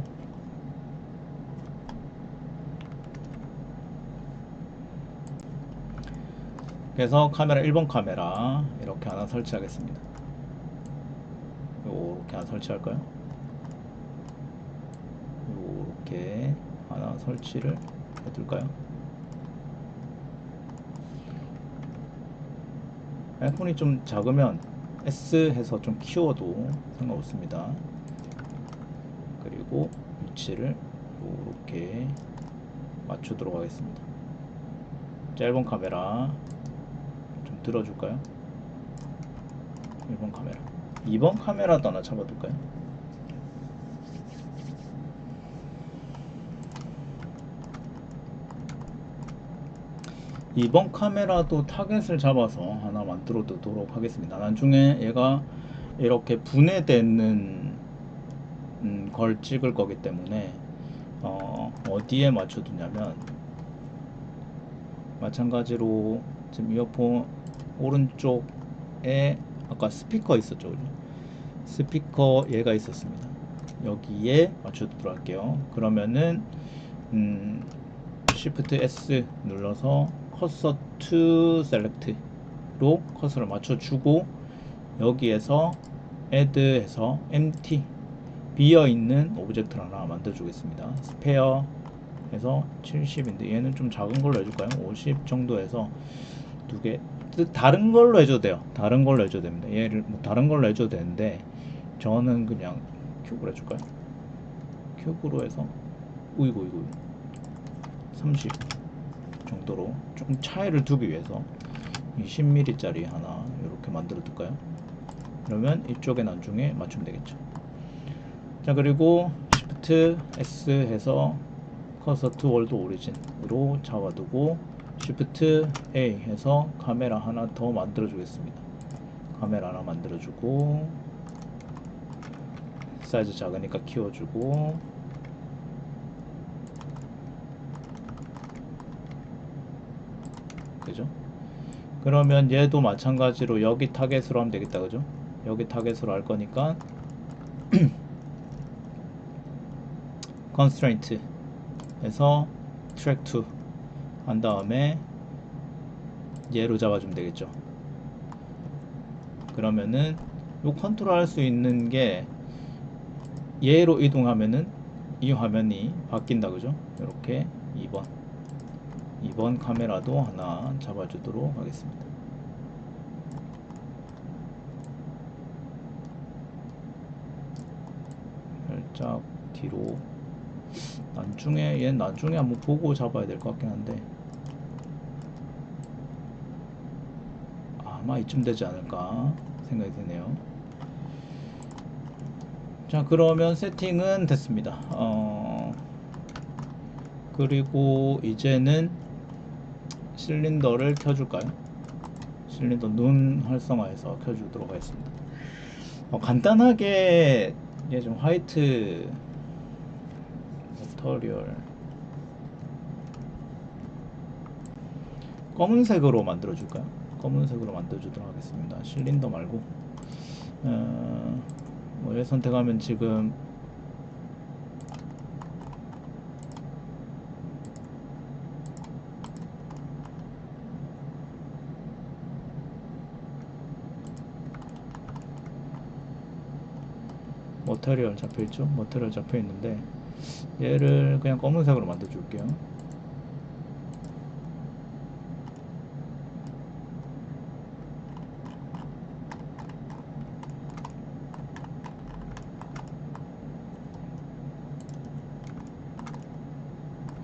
그래서 카메라 1번 카메라 이렇게 하나 설치하겠습니다. 이렇게 하나 설치할까요? 이렇게 하나 설치를 해둘까요? 아이콘이 좀 작으면 S 해서 좀 키워도 상관없습니다. 그리고 위치를 이렇게 맞추도록 하겠습니다. 자, 1번 카메라 좀 들어줄까요? 1번 카메라 2번 카메라도 하나 잡아둘까요? 2번 카메라도 타겟을 잡아서 하나 만들어 두도록 하겠습니다. 나중에 얘가 이렇게 분해되는 걸 찍을 거기 때문에 어디에 맞춰 두냐면 마찬가지로 지금 이어폰 오른쪽에 아까 스피커 있었죠, 그죠? 스피커 얘가 있었습니다. 여기에 맞춰 두도록 할게요. 그러면은 Shift S 눌러서 커서 to select로 커서를 맞춰주고 여기에서 add 해서 empty 비어있는 오브젝트를 하나 만들어 주겠습니다. 스페어 해서 70인데 얘는 좀 작은 걸로 해줄까요? 50 정도 해서 두개 다른 걸로 해줘도 돼요. 다른 걸로 해줘도 됩니다. 얘를 뭐 다른 걸로 해줘도 되는데 저는 그냥 큐브로 해줄까요? 큐브로 해서 우이고 30 정도로 조금 차이를 두기 위해서 20mm 짜리 하나 이렇게 만들어 둘까요? 그러면 이쪽에 나중에 맞추면 되겠죠. 자, 그리고 Shift S 해서 커서 to 월드 오리진으로 잡아두고 Shift A 해서 카메라 하나 더 만들어 주겠습니다. 카메라 하나 만들어 주고 사이즈 작으니까 키워주고 그죠? 그러면 얘도 마찬가지로 여기 타겟으로 하면 되겠다, 그죠? 여기 타겟으로 할 거니까 constraint 해서 track to 한 다음에 얘로 잡아주면 되겠죠. 그러면은 요 컨트롤 할 수 있는 게 얘로 이동하면은 이 화면이 바뀐다, 그죠? 이렇게 2번 카메라도 하나 잡아주도록 하겠습니다. 살짝 뒤로 얘는 나중에 한번 보고 잡아야 될 것 같긴 한데 아마 이쯤 되지 않을까 생각이 드네요. 자, 그러면 세팅은 됐습니다. 그리고 이제는 실린더를 켜줄까요? 실린더 눈 활성화해서 켜주도록 하겠습니다. 간단하게 얘 좀 화이트 머터리얼 검은색으로 만들어 줄까요? 검은색으로 만들어 주도록 하겠습니다. 실린더 말고 얘 선택하면 지금 머터리얼 잡혀있죠? 머터리얼 잡혀있는데 얘를 그냥 검은색으로 만들어 줄게요.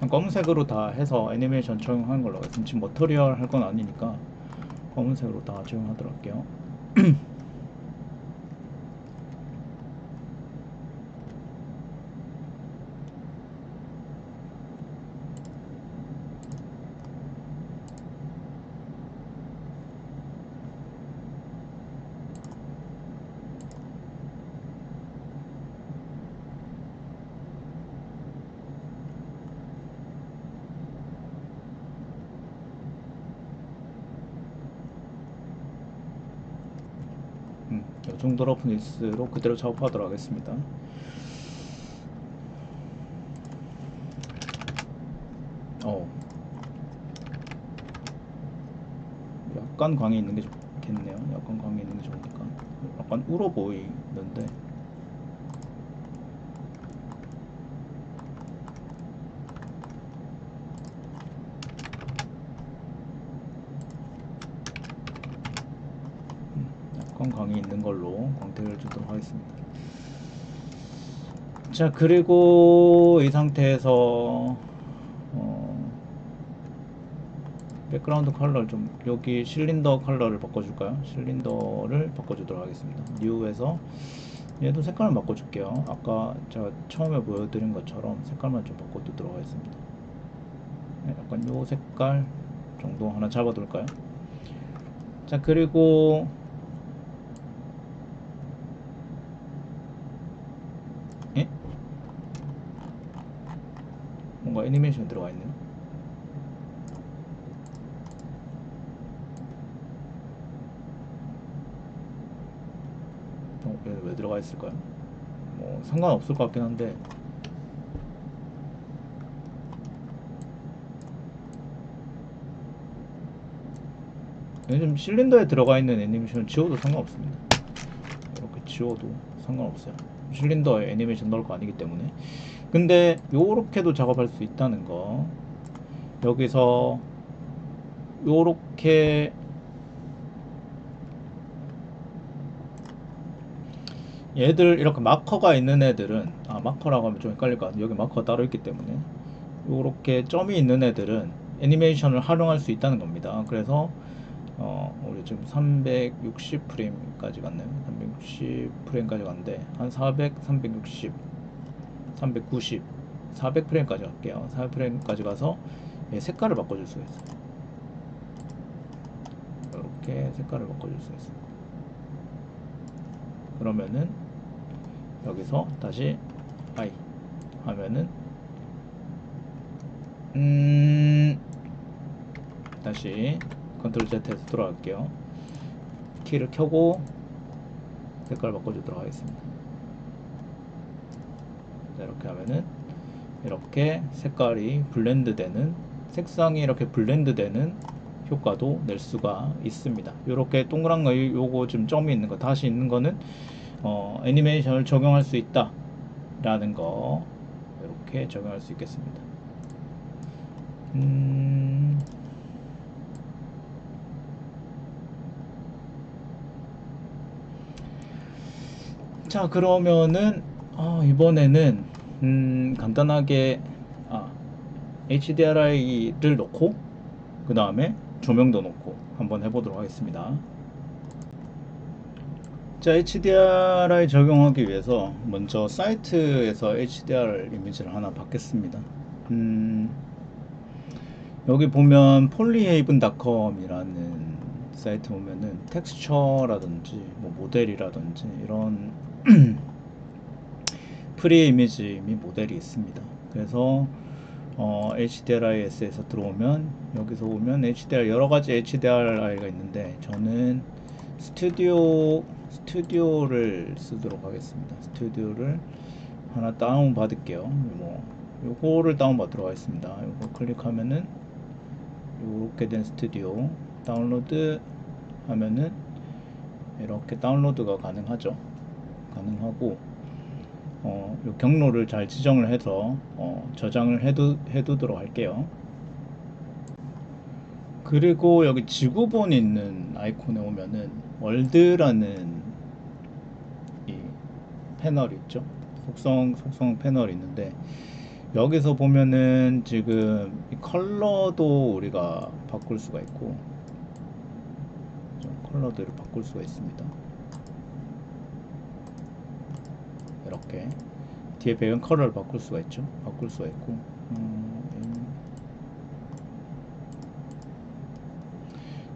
검은색으로 다 해서 애니메이션 적용하는 걸로 하겠습니다. 지금 머터리얼 할 건 아니니까 검은색으로 다 적용하도록 할게요. 이 정도 러프니스로 그대로 작업하도록 하겠습니다. 약간 광이 있는 게 좋겠네요. 약간 광이 있는 게 좋으니까. 약간 울어 보이는데. 약간 광이 있는 걸로 광택을 주도록 하겠습니다. 자, 그리고 이 상태에서 백그라운드 컬러를 좀, 여기 실린더 컬러를 바꿔줄까요? 실린더를 바꿔주도록 하겠습니다. 뉴에서 얘도 색깔을 바꿔줄게요. 아까 제가 처음에 보여드린 것처럼 색깔만 좀 바꿔두도록 하겠습니다. 네, 약간 요 색깔 정도 하나 잡아둘까요? 자, 그리고 예? 뭔가 애니메이션 들어가 있네요. 얘는 왜 들어가 있을까요? 뭐 상관없을 것 같긴 한데, 요즘 실린더에 들어가 있는 애니메이션 지워도 상관없습니다. 이렇게 지워도 상관없어요. 실린더에 애니메이션 넣을 거 아니기 때문에. 근데 요렇게도 작업할 수 있다는 거. 여기서 요렇게 얘들 이렇게 마커가 있는 애들은, 마커라고 하면 좀 헷갈릴 것 같아요. 여기 마커가 따로 있기 때문에 요렇게 점이 있는 애들은 애니메이션을 활용할 수 있다는 겁니다. 그래서 우리 지금 360 프레임까지 갔네요. 360 프레임까지 갔는데 한 400, 360, 390, 400 프레임까지 갈게요. 400 프레임까지 가서 색깔을 바꿔줄 수가 있어요. 이렇게 색깔을 바꿔줄 수 있어요. 그러면은 여기서 다시 I 하면은 다시 컨트롤 Z에서 돌아갈게요. 키를 켜고 색깔 바꿔주도록 하겠습니다. 자, 이렇게 하면은 이렇게 색깔이 블렌드 되는, 색상이 이렇게 블렌드 되는 효과도 낼 수가 있습니다. 이렇게 동그란 거, 요거 지금 점이 있는 거, 다시 있는 거는 애니메이션을 적용할 수 있다 라는 거, 이렇게 적용할 수 있겠습니다. 자, 그러면은 이번에는 간단하게 HDRI를 넣고 그 다음에 조명도 넣고 한번 해보도록 하겠습니다. 자, HDRI 적용하기 위해서 먼저 사이트에서 HDR 이미지를 하나 받겠습니다. 여기 보면 polyhaven.com이라는 사이트 보면은 텍스처라든지 뭐 모델이라든지 이런 프리 이미지 및 모델이 있습니다. 그래서 HDRIS에서 들어오면, 여기서 보면 HDR, 여러가지 HDRI가 있는데 저는 스튜디오를 쓰도록 하겠습니다. 스튜디오를 하나 다운 받을게요. 뭐 요거를 다운 받도록 하겠습니다. 요거 클릭하면은 이렇게 된 스튜디오 다운로드 하면은 이렇게 다운로드가 가능하죠. 가능하고 요 경로를 잘 지정을 해서 저장을 해두도록 할게요. 그리고 여기 지구본이 있는 아이콘에 오면은 월드라는 이 패널이 있죠. 속성 패널이 있는데 여기서 보면은 지금 이 컬러도 우리가 바꿀 수가 있고, 컬러들을 바꿀 수가 있습니다. 이렇게 뒤에 배경 컬러를 바꿀 수가 있죠. 바꿀 수가 있고,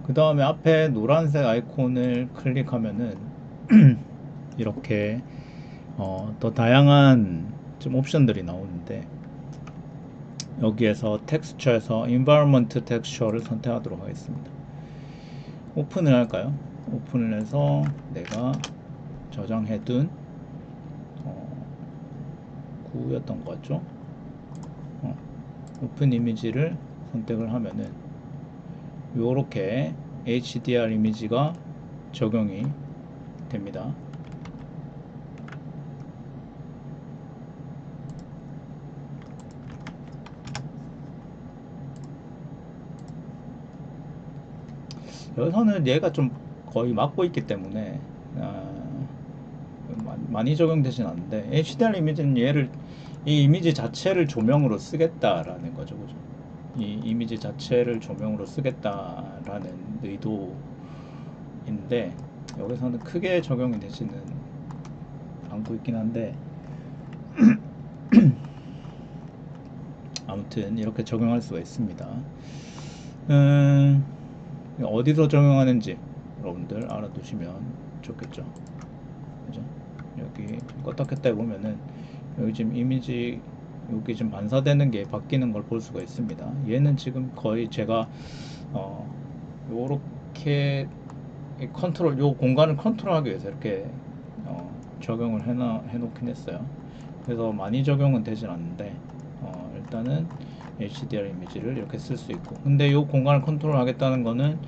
그 다음에 앞에 노란색 아이콘을 클릭하면은 이렇게 더 다양한 좀 옵션들이 나오는데, 여기에서 텍스처에서 environment 텍스처를 선택하도록 하겠습니다. 오픈을 할까요? 오픈을 해서 내가 저장해둔 9였던 것 같죠? 오픈 이미지를 선택을 하면은 요렇게 HDR 이미지가 적용이 됩니다. 여기서는 얘가 좀 거의 막고 있기 때문에 많이 적용되진 않는데, HDR 이미지는 얘를 이 이미지 자체를 조명으로 쓰겠다라는 거죠, 그죠? 이 이미지 자체를 조명으로 쓰겠다라는 의도인데, 여기서는 크게 적용이 되지는 않고 있긴 한데, 아무튼 이렇게 적용할 수가 있습니다. 어디서 적용하는지 여러분들 알아두시면 좋겠죠. 그죠? 여기 껐다 켰다 해보면은 여기 지금 이미지 여기 지금 반사되는 게 바뀌는 걸 볼 수가 있습니다. 얘는 지금 거의 제가 요렇게 컨트롤, 요 공간을 컨트롤하기 위해서 이렇게 적용을 해놓긴 했어요. 그래서 많이 적용은 되진 않는데 일단은 HDR 이미지를 이렇게 쓸 수 있고, 근데 이 공간을 컨트롤 하겠다는 거는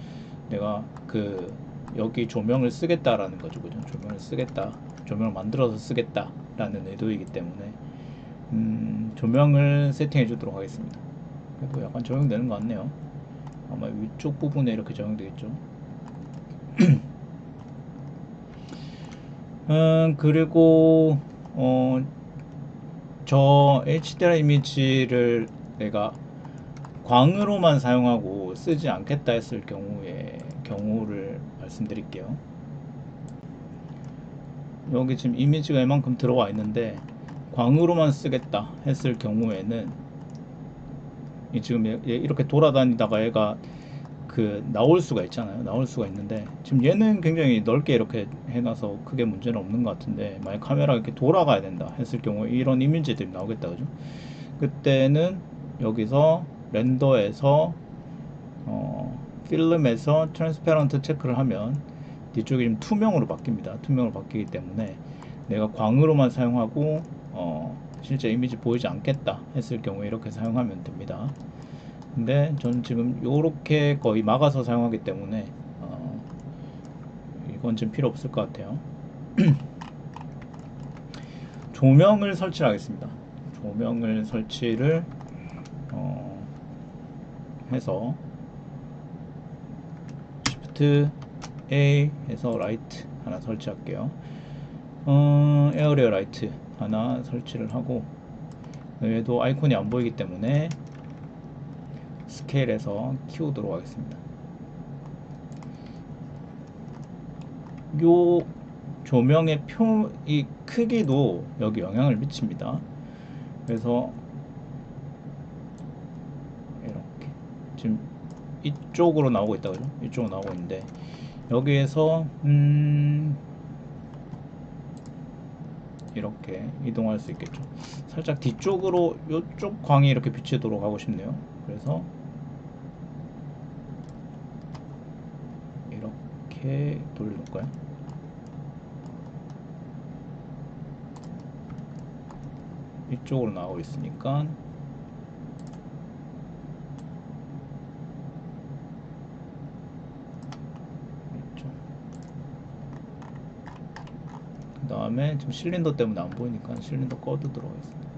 내가 그 여기 조명을 쓰겠다라는 거죠, 그죠? 조명을 쓰겠다, 조명을 만들어서 쓰겠다라는 의도이기 때문에 조명을 세팅해 주도록 하겠습니다. 그래도 약간 적용되는 것 같네요. 아마 위쪽 부분에 이렇게 적용되겠죠. 그리고 저 HDR 이미지를 내가 광으로만 사용하고 쓰지 않겠다 했을 경우를 말씀드릴게요. 여기 지금 이미지가 이만큼 들어와 있는데 광으로만 쓰겠다 했을 경우에는 지금 이렇게 돌아다니다가 얘가 나올 수가 있잖아요. 나올 수가 있는데 지금 얘는 굉장히 넓게 이렇게 해놔서 크게 문제는 없는 것 같은데, 만약 카메라가 이렇게 돌아가야 된다 했을 경우에 이런 이미지들이 나오겠다, 그죠? 그때는 여기서 렌더에서 필름에서 트랜스페런트 체크를 하면 뒤쪽이 좀 투명으로 바뀝니다. 투명으로 바뀌기 때문에 내가 광으로만 사용하고 실제 이미지 보이지 않겠다 했을 경우에 이렇게 사용하면 됩니다. 근데 저는 지금 요렇게 거의 막아서 사용하기 때문에 이건 좀 필요 없을 것 같아요. 조명을 설치하겠습니다. 조명을 설치를 해서 Shift A 해서 라이트 하나 설치할게요. 에어리어 라이트 하나 설치를 하고, 얘도 아이콘이 안 보이기 때문에 스케일에서 키우도록 하겠습니다. 요 조명의 이 크기도 여기 영향을 미칩니다. 그래서 이렇게 지금 이쪽으로 나오고 있다, 그죠? 이쪽으로 나오고 있는데 여기에서 이렇게 이동할 수 있겠죠. 살짝 뒤쪽으로 이쪽 광이 이렇게 비치도록 하고 싶네요. 그래서 이렇게 돌려볼까요? 이쪽으로 나오고 있으니까 그 다음에 지금 실린더 때문에 안 보이니까 실린더 꺼두도록 하겠습니다.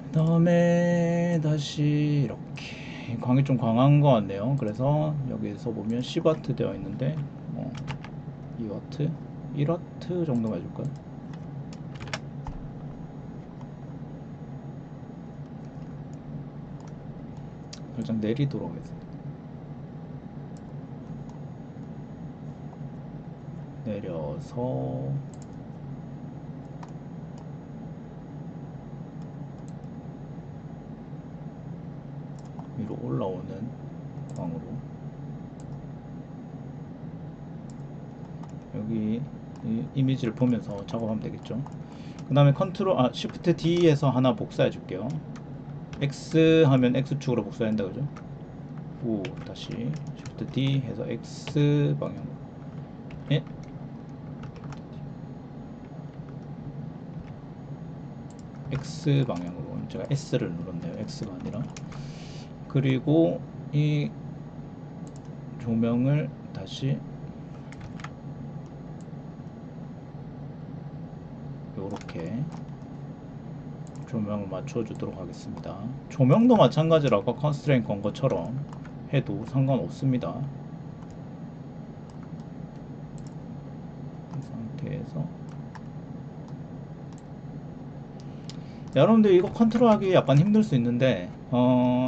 그 다음에 다시 이렇게 광이 좀 강한 것 같네요. 그래서 여기서 보면 10W 되어 있는데 2W, 1W 정도만 해줄까요? 살짝 내리도록 하겠습니다. 내려서 위로 올라오는 광으로 여기 이 이미지를 보면서 작업하면 되겠죠. 그 다음에 Shift D에서 하나 복사해 줄게요. X 하면 X축으로 복사한다 그죠? 오, 다시 Shift D 해서 X 방향. 예? X 방향으로. 제가 S를 눌렀네요. X가 아니라. 그리고 이 조명을 다시 요렇게 조명을 맞춰주도록 하겠습니다. 조명도 마찬가지로 아까 컨스트레인 건 것처럼 해도 상관없습니다. 이 상태에서 여러분들 이거 컨트롤하기 약간 힘들 수 있는데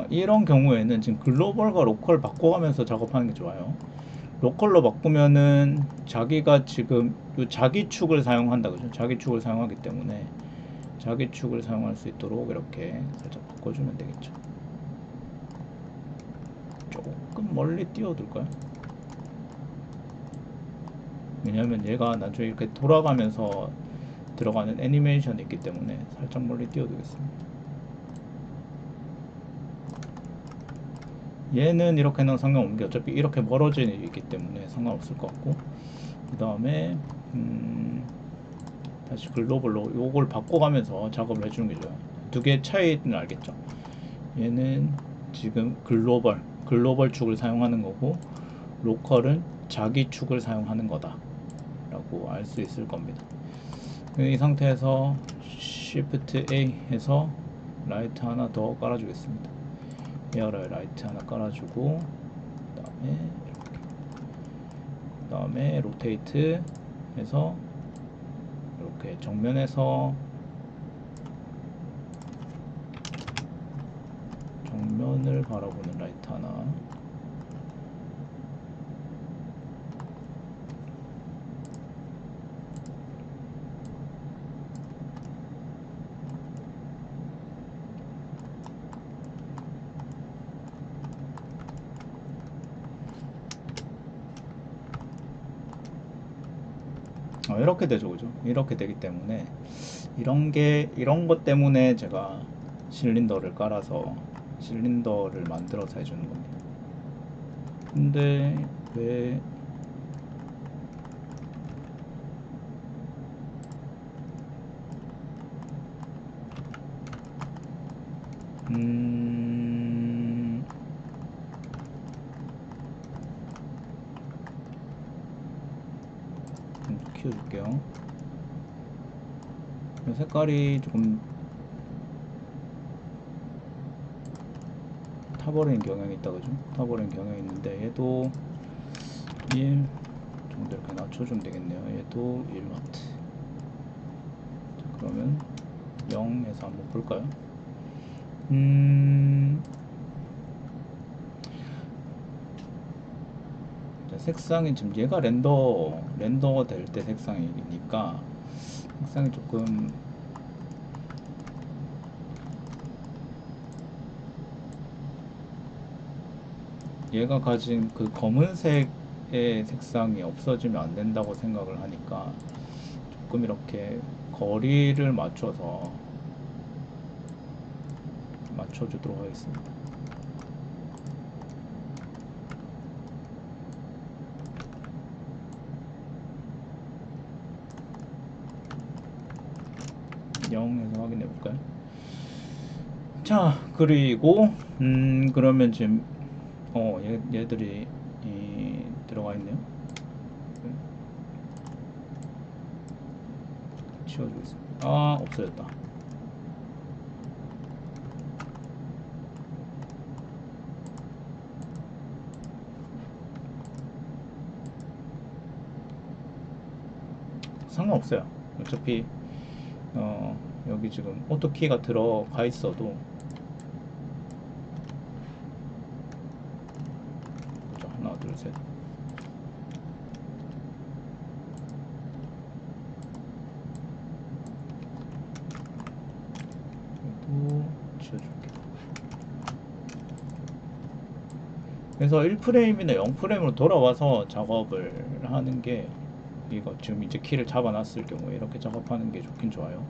이런 경우에는 지금 글로벌과 로컬 바꿔가면서 작업하는 게 좋아요. 로컬로 바꾸면은 자기가 지금 요 자기축을 사용한다 그죠? 자기축을 사용하기 때문에 자기축을 사용할 수 있도록 이렇게 살짝 바꿔주면 되겠죠. 조금 멀리 띄워둘까요? 왜냐하면 얘가 나중에 이렇게 돌아가면서 들어가는 애니메이션이 있기 때문에 살짝 멀리 띄워두겠습니다. 얘는 이렇게 는 상관없는 게 어차피 이렇게 멀어져 있기 때문에 상관없을 것 같고, 그 다음에 다시 글로벌로 요걸 바꿔가면서 작업을 해주는 게 좋아요. 두 개의 차이는 알겠죠? 얘는 지금 글로벌 축을 사용하는 거고, 로컬은 자기 축을 사용하는 거다 라고 알 수 있을 겁니다. 이 상태에서 Shift A 해서 라이트 하나 더 깔아주겠습니다. 에어라이 라이트 하나 깔아주고, 그 다음에 이렇게, 그 다음에 로테이트 해서 이렇게 정면에서 정면을 바라보는 라이트 하나, 이렇게 되죠, 그죠? 이렇게 되기 때문에 이런 것 때문에 제가 실린더를 깔아서 실린더를 만들어서 해주는 겁니다. 근데 왜 좀 키워줄게요. 색깔이 조금 타버리는 경향이 있다 그죠? 타버리는 경향이 있는데 얘도 1 정도 이렇게 낮춰주면 되겠네요. 얘도 1W. 자, 그러면 0에서 한번 볼까요? 자, 색상이 지금 얘가 렌더 될 때 색상이니까 색상이 조금 얘가 가진 그 검은색의 색상이 없어지면 안 된다고 생각을 하니까 조금 이렇게 거리를 맞춰주도록 하겠습니다. (0) 해서 확인해 볼까요? 자, 그리고 그러면 지금 얘들이 들어가 있네요. 치워주겠습니다. 없어졌다. 상관없어요. 어차피 여기 지금 오토키가 들어가 있어도 셋. 또 지워줄게. 그래서 1프레임이나 0프레임으로 돌아와서 작업을 하는 게, 이거 지금 이제 키를 잡아놨을 경우에 이렇게 작업하는 게 좋긴 좋아요.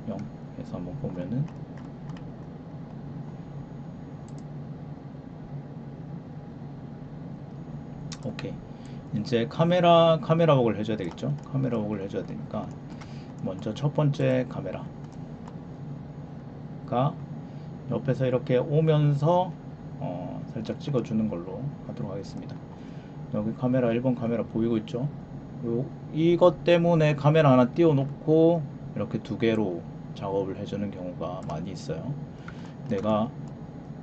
0에서 한번 보면은 오케이. 이제 카메라 웍을 해줘야 되겠죠. 카메라 웍을 해줘야 되니까 먼저 첫 번째 카메라가 옆에서 이렇게 오면서 살짝 찍어주는 걸로 하도록 하겠습니다. 여기 카메라 1번 카메라 보이고 있죠. 이것 때문에 카메라 하나 띄워놓고 이렇게 두 개로 작업을 해주는 경우가 많이 있어요. 내가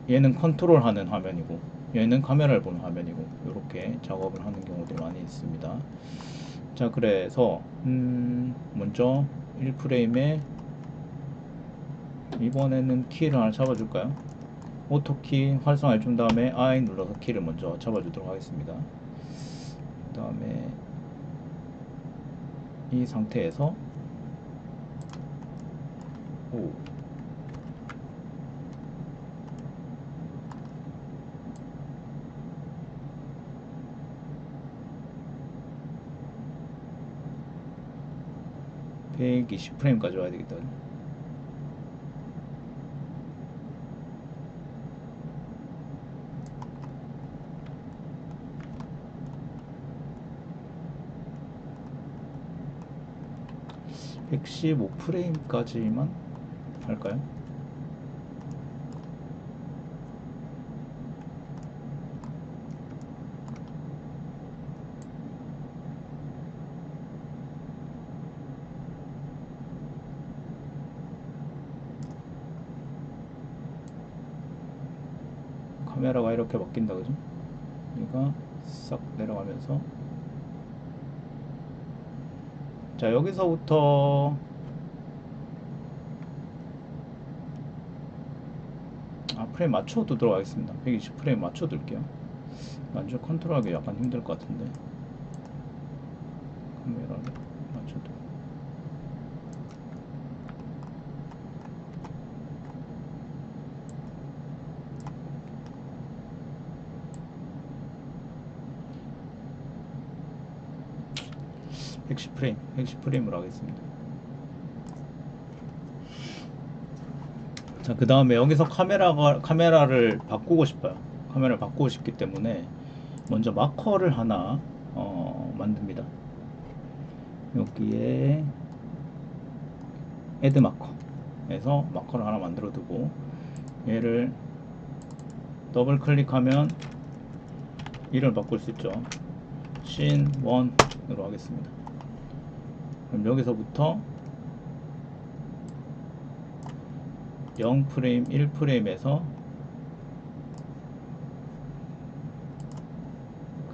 얘는 컨트롤하는 화면이고 얘는 카메라를 보는 화면이고 이렇게 작업을 하는 경우도 많이 있습니다. 자, 그래서 먼저 1프레임에 이번에는 키를 하나 잡아줄까요? 오토키 활성화해 준 다음에 I 눌러서 키를 먼저 잡아주도록 하겠습니다. 그 다음에 이 상태에서 120프레임까지 와야 되겠다. (115프레임까지만) 할까요? 카메라가 이렇게 바뀐다, 그죠? 얘가 싹 내려가면서, 자, 여기서부터 프레임 맞춰두도록 하겠습니다. 120프레임 맞춰둘게요. 완전 컨트롤하기 약간 힘들 것 같은데 카메라를 맞춰도. (110프레임) 110프레임으로 하겠습니다. 자, 그 다음에 여기서 카메라를 바꾸고 싶어요. 카메라를 바꾸고 싶기 때문에 먼저 마커를 하나 만듭니다. 여기에 애드 마커에서 마커를 하나 만들어 두고 얘를 더블 클릭하면 이름을 바꿀 수 있죠. 씬1으로 하겠습니다. 그럼 여기서부터 0프레임, 1프레임에서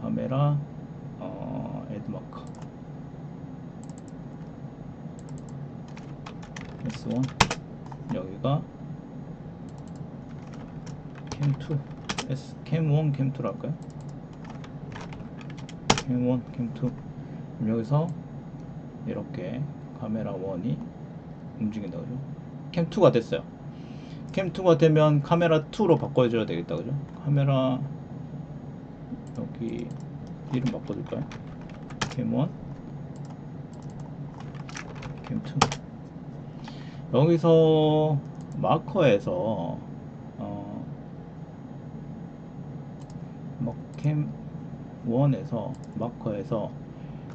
카메라 애드 마커 S1, 여기가 캠2 캠1 캠2로 할까요? 캠1 캠2. 여기서 이렇게 카메라 1이 움직인다, 그죠? 캠2가 됐어요. 캠2가 되면 카메라 2로 바꿔줘야 되겠다, 그죠? 카메라 여기 이름 바꿔줄까요? 캠1 캠2. 여기서 마커에서 캠1에서 마커에서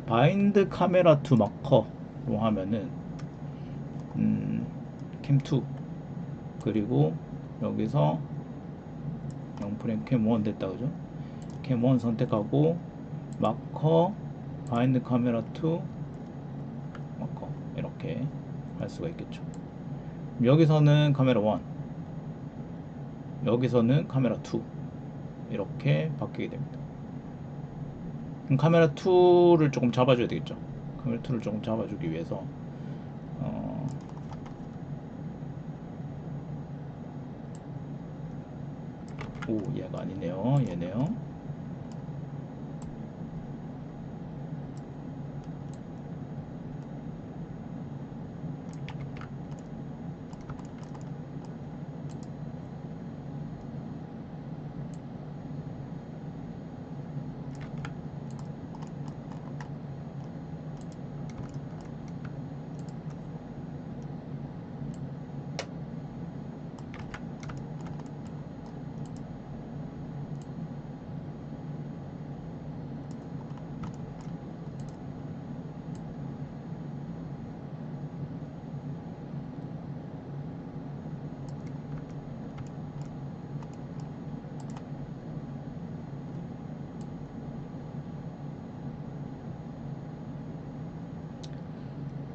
바인드 카메라 투 마커로 하면은 캠2, 그리고 여기서 0프레임 캠1 됐다, 그죠? 캠1 선택하고 마커 바인드 카메라 투 마커 이렇게 할 수가 있겠죠. 여기서는 카메라 1, 여기서는 카메라 2 이렇게 바뀌게 됩니다. 그럼 카메라 2를 조금 잡아줘야 되겠죠. 카메라 2를 조금 잡아주기 위해서 얘가 아니네요. 얘네요.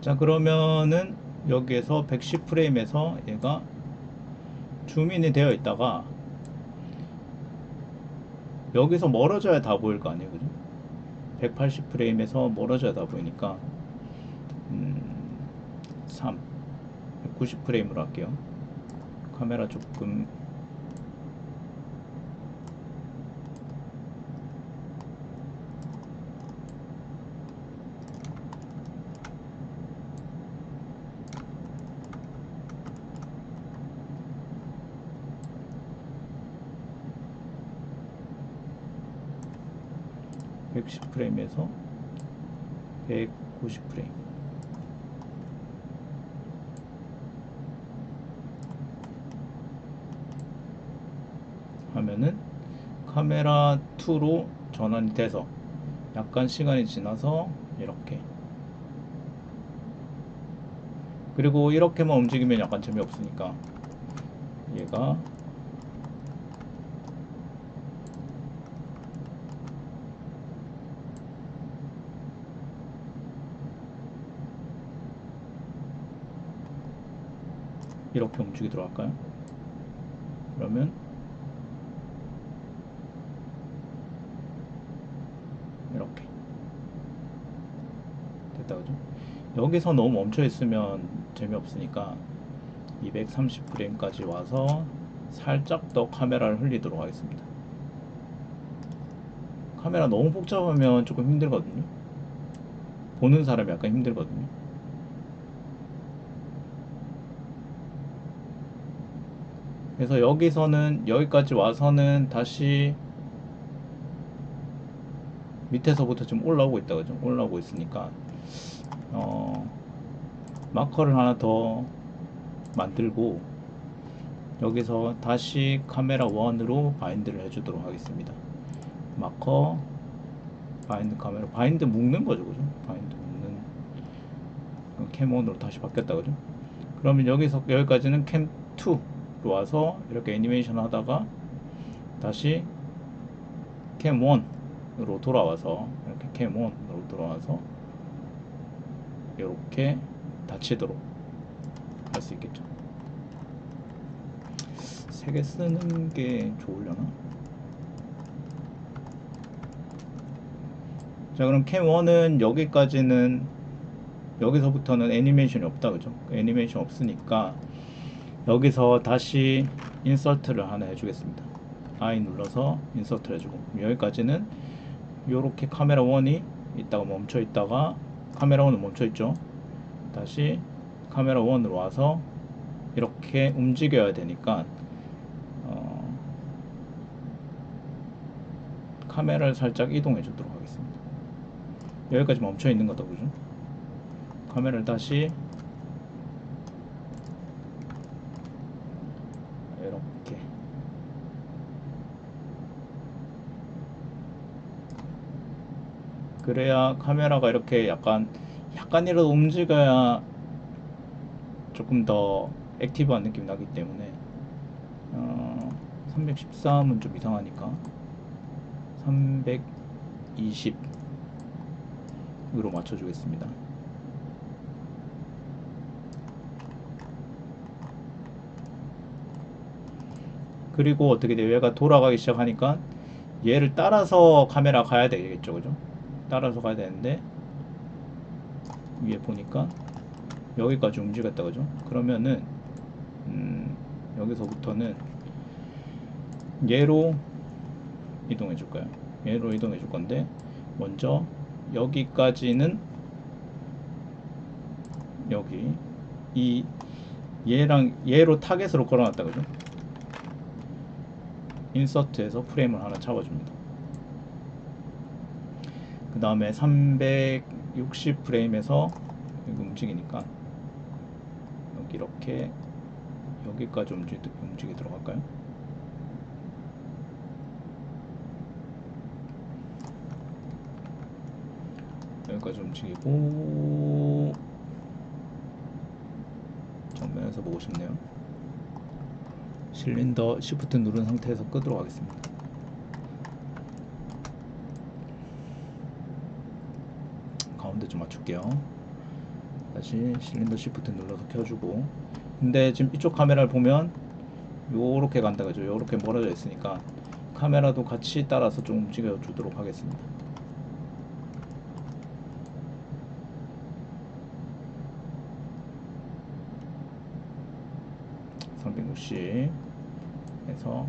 자, 그러면은 여기에서 110프레임에서 얘가 줌인이 되어 있다가 여기서 멀어져야 다 보일 거 아니에요, 그죠? 180프레임에서 멀어져야 다 보이니까 3 190프레임으로 할게요. 카메라 조금 110프레임에서 190프레임 하면은 카메라 2로 전환이 돼서 약간 시간이 지나서 이렇게, 그리고 이렇게만 움직이면 약간 재미없으니까 얘가 이렇게 움직이도록 할까요? 그러면 이렇게 됐다, 그죠? 여기서 너무 멈춰 있으면 재미없으니까 230프레임까지 와서 살짝 더 카메라를 흘리도록 하겠습니다. 카메라 너무 복잡하면 조금 힘들거든요. 보는 사람이 약간 힘들거든요. 그래서 여기서는 여기까지 와서는 다시 밑에서부터 좀 올라오고 있다, 그죠? 올라오고 있으니까 마커를 하나 더 만들고 여기서 다시 카메라 1으로 바인드를 해주도록 하겠습니다. 마커 바인드 카메라, 바인드 묶는 거죠, 그죠? 바인드 묶는 캠1으로 다시 바뀌었다, 그죠? 그러면 여기서 여기까지는 캠2로 와서 이렇게 애니메이션 하다가 다시 캠1으로 돌아와서 이렇게 캠1으로 돌아와서 이렇게 닫히도록 할 수 있겠죠. 3개 쓰는 게 좋으려나? 자, 그럼 캠1은 여기까지는, 여기서부터는 애니메이션이 없다, 그죠? 애니메이션 없으니까 여기서 다시 인서트를 하나 해주겠습니다. I 눌러서 인서트를 해주고, 여기까지는 요렇게 카메라 1이 있다가 멈춰 있다가 카메라 1은 멈춰 있죠. 다시 카메라 1으로 와서 이렇게 움직여야 되니까 카메라를 살짝 이동해 주도록 하겠습니다. 여기까지 멈춰 있는 거다, 그죠? 카메라를 다시 이렇게 그래야 카메라가 이렇게 약간이라도 움직여야 조금 더 액티브한 느낌이 나기 때문에 313은 좀 이상하니까 320으로 맞춰주겠습니다. 그리고 어떻게 돼요? 얘가 돌아가기 시작하니까 얘를 따라서 카메라 가야 되겠죠, 그죠? 따라서 가야 되는데 위에 보니까 여기까지 움직였다, 그죠? 그러면은 여기서부터는 얘로 이동해 줄까요? 얘로 이동해 줄 건데 먼저 여기까지는 여기 얘랑 얘로 타겟으로 걸어놨다, 그죠? 인서트에서 프레임을 하나 잡아줍니다. 그 다음에 360 프레임에서 움직이니까 여기 이렇게 여기까지 움직이도록 할까요? 여기까지 움직이고 정면에서 보고 싶네요. 실린더 시프트 누른 상태에서 끄도록 하겠습니다. 가운데 좀 맞출게요. 다시 실린더 시프트 눌러서 켜주고. 근데 지금 이쪽 카메라를 보면 요렇게 간다 그죠? 요렇게 멀어져 있으니까 카메라도 같이 따라서 좀 움직여 주도록 하겠습니다. 360 해서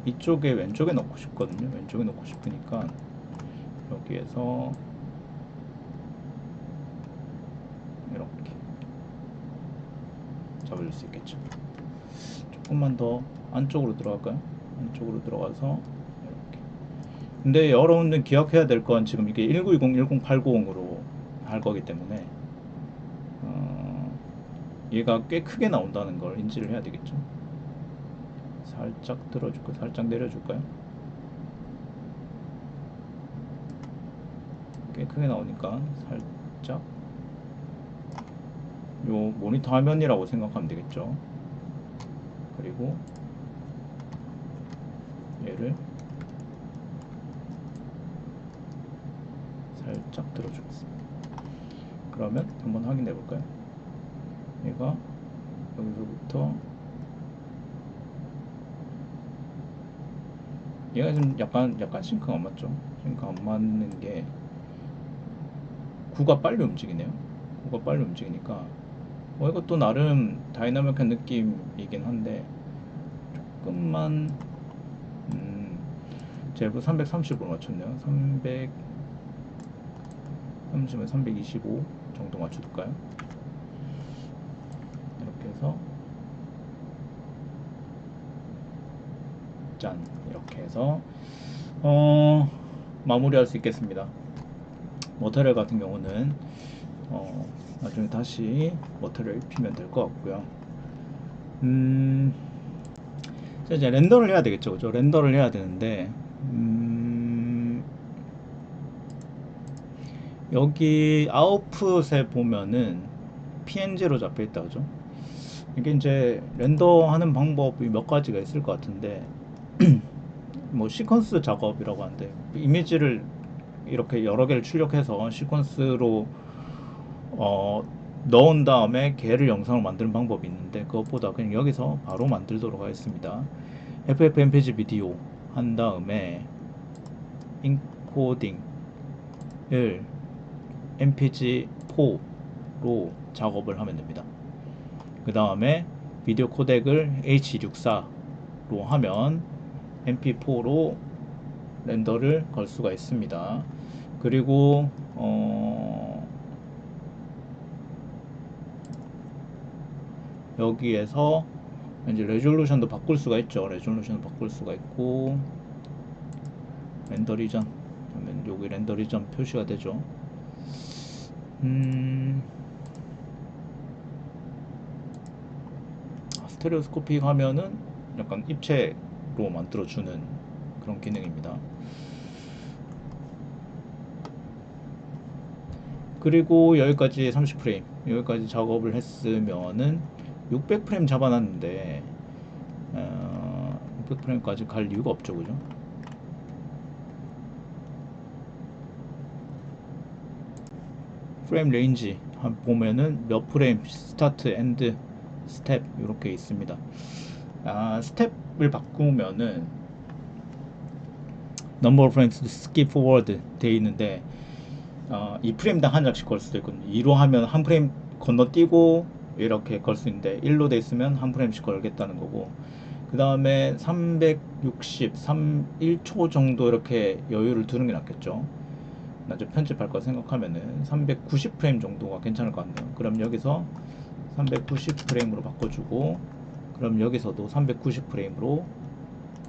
이쪽에 왼쪽에 넣고 싶거든요. 왼쪽에 넣고 싶으니까 여기에서 이렇게 잡아줄 수 있겠죠. 조금만 더 안쪽으로 들어갈까요? 안쪽으로 들어가서 이렇게. 근데 여러분들 기억해야 될 건 지금 이게 1920, 1080으로 할 거기 때문에 얘가 꽤 크게 나온다는 걸 인지를 해야 되겠죠. 살짝 들어줄까요? 살짝 내려줄까요? 꽤 크게 나오니까 살짝 요 모니터 화면이라고 생각하면 되겠죠. 그리고 얘를 살짝 들어주겠습니다. 그러면 한번 확인해 볼까요? 얘가 여기서부터 얘가 좀 약간 싱크가 안 맞죠? 싱크 안 맞는 게 구가 빨리 움직이네요. 구가 빨리 움직이니까 이것도 나름 다이나믹한 느낌이긴 한데 조금만 제부 330으로 맞췄네요. 330에 325 정도 맞춰둘까요? 이렇게 해서 짠, 이렇게 해서 마무리할 수 있겠습니다. 머터리얼 같은 경우는 나중에 다시 머터리얼 입히면 될 것 같고요. 이제 렌더를 해야 되겠죠, 그죠? 렌더를 해야 되는데 여기 아웃풋에 보면은 PNG로 잡혀 있다, 그죠? 이게 이제 렌더하는 방법이 몇 가지가 있을 것 같은데 뭐 시퀀스 작업이라고 하는데 이미지를 이렇게 여러 개를 출력해서 시퀀스로 넣은 다음에 걔를 영상을 만드는 방법이 있는데 그것보다 그냥 여기서 바로 만들도록 하겠습니다. FFmpeg 비디오 한 다음에 인코딩을 mpg4로 작업을 하면 됩니다. 그 다음에 비디오 코덱을 H64로 하면 mp4로 렌더를 걸 수가 있습니다. 그리고 여기에서 이제 레졸루션도 바꿀 수가 있죠. 레졸루션도 바꿀 수가 있고 렌더 리전 하면 여기 렌더 리전 표시가 되죠. 스테레오스코픽 하면은 약간 입체로 만들어주는 그런 기능입니다. 그리고 여기까지 30프레임 여기까지 작업을 했으면은 600프레임 잡아놨는데 600프레임까지 갈 이유가 없죠, 그죠? 프레임 레인지 보면은 몇 프레임 스타트 엔드 스텝 이렇게 있습니다. 스텝을 바꾸면은 number of frames to skip forward 돼 있는데 2프레임당 한 장씩 걸 수도 있거든요. 2로 하면 한 프레임 건너뛰고 이렇게 걸 수 있는데 1로 돼 있으면 한 프레임씩 걸겠다는 거고, 그 다음에 360, 1초 정도 이렇게 여유를 두는 게 낫겠죠. 나중에 편집할 거 생각하면은 390프레임 정도가 괜찮을 것 같네요. 그럼 여기서 390프레임으로 바꿔주고, 그럼 여기서도 390프레임으로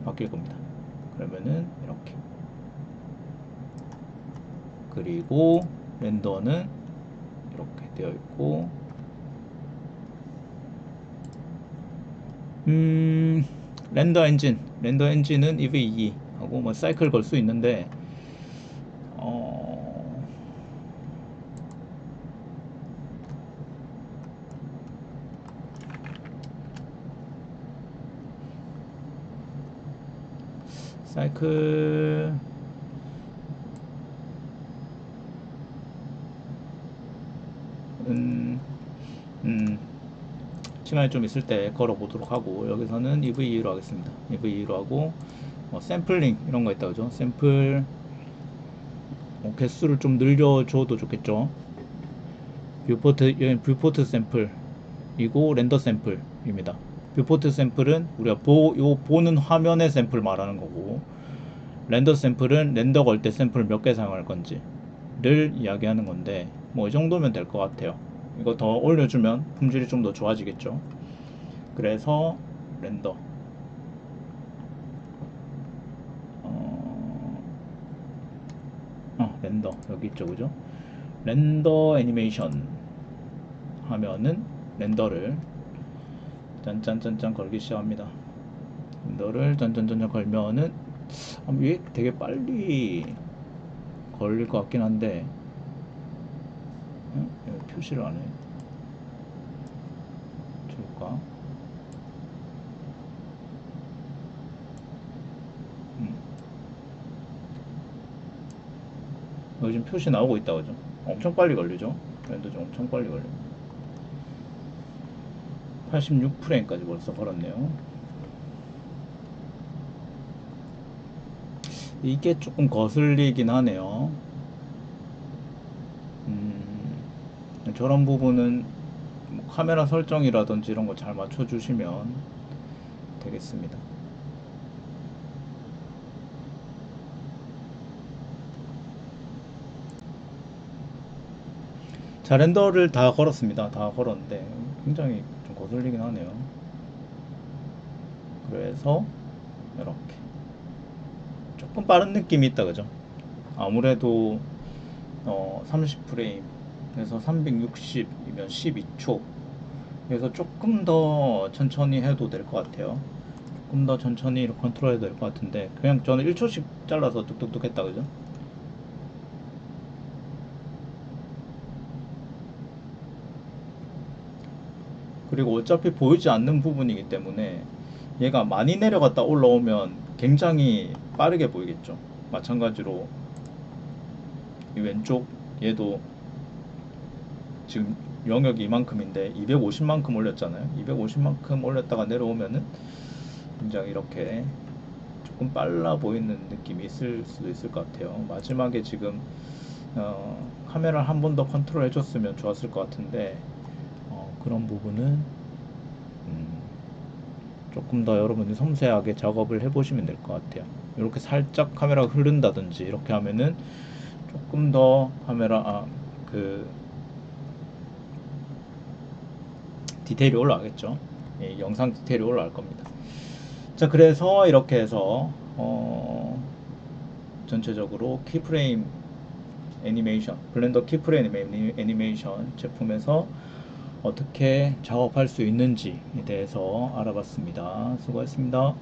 바뀔 겁니다. 그러면은 이렇게. 그리고 렌더는 이렇게 되어 있고, 렌더 엔진은 EVE 하고 뭐 사이클 걸 수 있는데 사이클 시간이 좀 있을 때 걸어 보도록 하고, 여기서는 EVE로 하겠습니다. EVE로 하고 샘플링 이런 거 있다 그죠? 샘플 개수를 좀 늘려줘도 좋겠죠. 뷰포트 샘플이고 렌더 샘플입니다. 뷰포트 샘플은 우리가 보는 화면의 샘플 말하는 거고, 렌더 샘플은 렌더 걸 때 샘플 몇 개 사용할 건지를 이야기하는 건데, 뭐 이 정도면 될 것 같아요. 이거 더 올려주면 품질이 좀 더 좋아지겠죠. 그래서 렌더 렌더 여기 있죠 그죠? 렌더 애니메이션 하면은 렌더를 짠짠짠짠 걸기 시작합니다. 렌더를 짠짠짠짠 걸면은 이게 되게 빨리 걸릴 것 같긴 한데, 왜 표시를 안 해? 줄까? 여기 지금 표시 나오고 있다 그죠? 엄청 빨리 걸리죠? 렌더 좀 엄청 빨리 걸려. 86프레임까지 벌써 걸었네요. 이게 조금 거슬리긴 하네요. 저런 부분은 뭐 카메라 설정이라든지 이런 거 잘 맞춰주시면 되겠습니다. 자, 렌더를 다 걸었습니다. 다 걸었는데 굉장히 좀 거슬리긴 하네요. 그래서 이렇게 조금 빠른 느낌이 있다 그죠? 아무래도 30프레임에서 360이면 12초, 그래서 조금 더 천천히 해도 될 것 같아요. 조금 더 천천히 이렇게 컨트롤 해도 될 것 같은데, 그냥 저는 1초씩 잘라서 뚝뚝뚝 했다 그죠? 그리고 어차피 보이지 않는 부분이기 때문에 얘가 많이 내려갔다 올라오면 굉장히 빠르게 보이겠죠. 마찬가지로 이 왼쪽 얘도 지금 영역이 이만큼인데 250만큼 올렸잖아요. 250만큼 올렸다가 내려오면은 굉장히 이렇게 조금 빨라 보이는 느낌이 있을 수도 있을 것 같아요. 마지막에 지금 카메라를 한 번 더 컨트롤 해줬으면 좋았을 것 같은데, 그런 부분은 조금 더 여러분이 섬세하게 작업을 해보시면 될 것 같아요. 이렇게 살짝 카메라가 흐른다든지 이렇게 하면은 조금 더 그 디테일이 올라가겠죠. 예, 영상 디테일이 올라갈 겁니다. 자, 그래서 이렇게 해서 전체적으로 키프레임 애니메이션, 블렌더 키프레임 애니메이션 제품에서 어떻게 작업할 수 있는지에 대해서 알아봤습니다. 수고했습니다.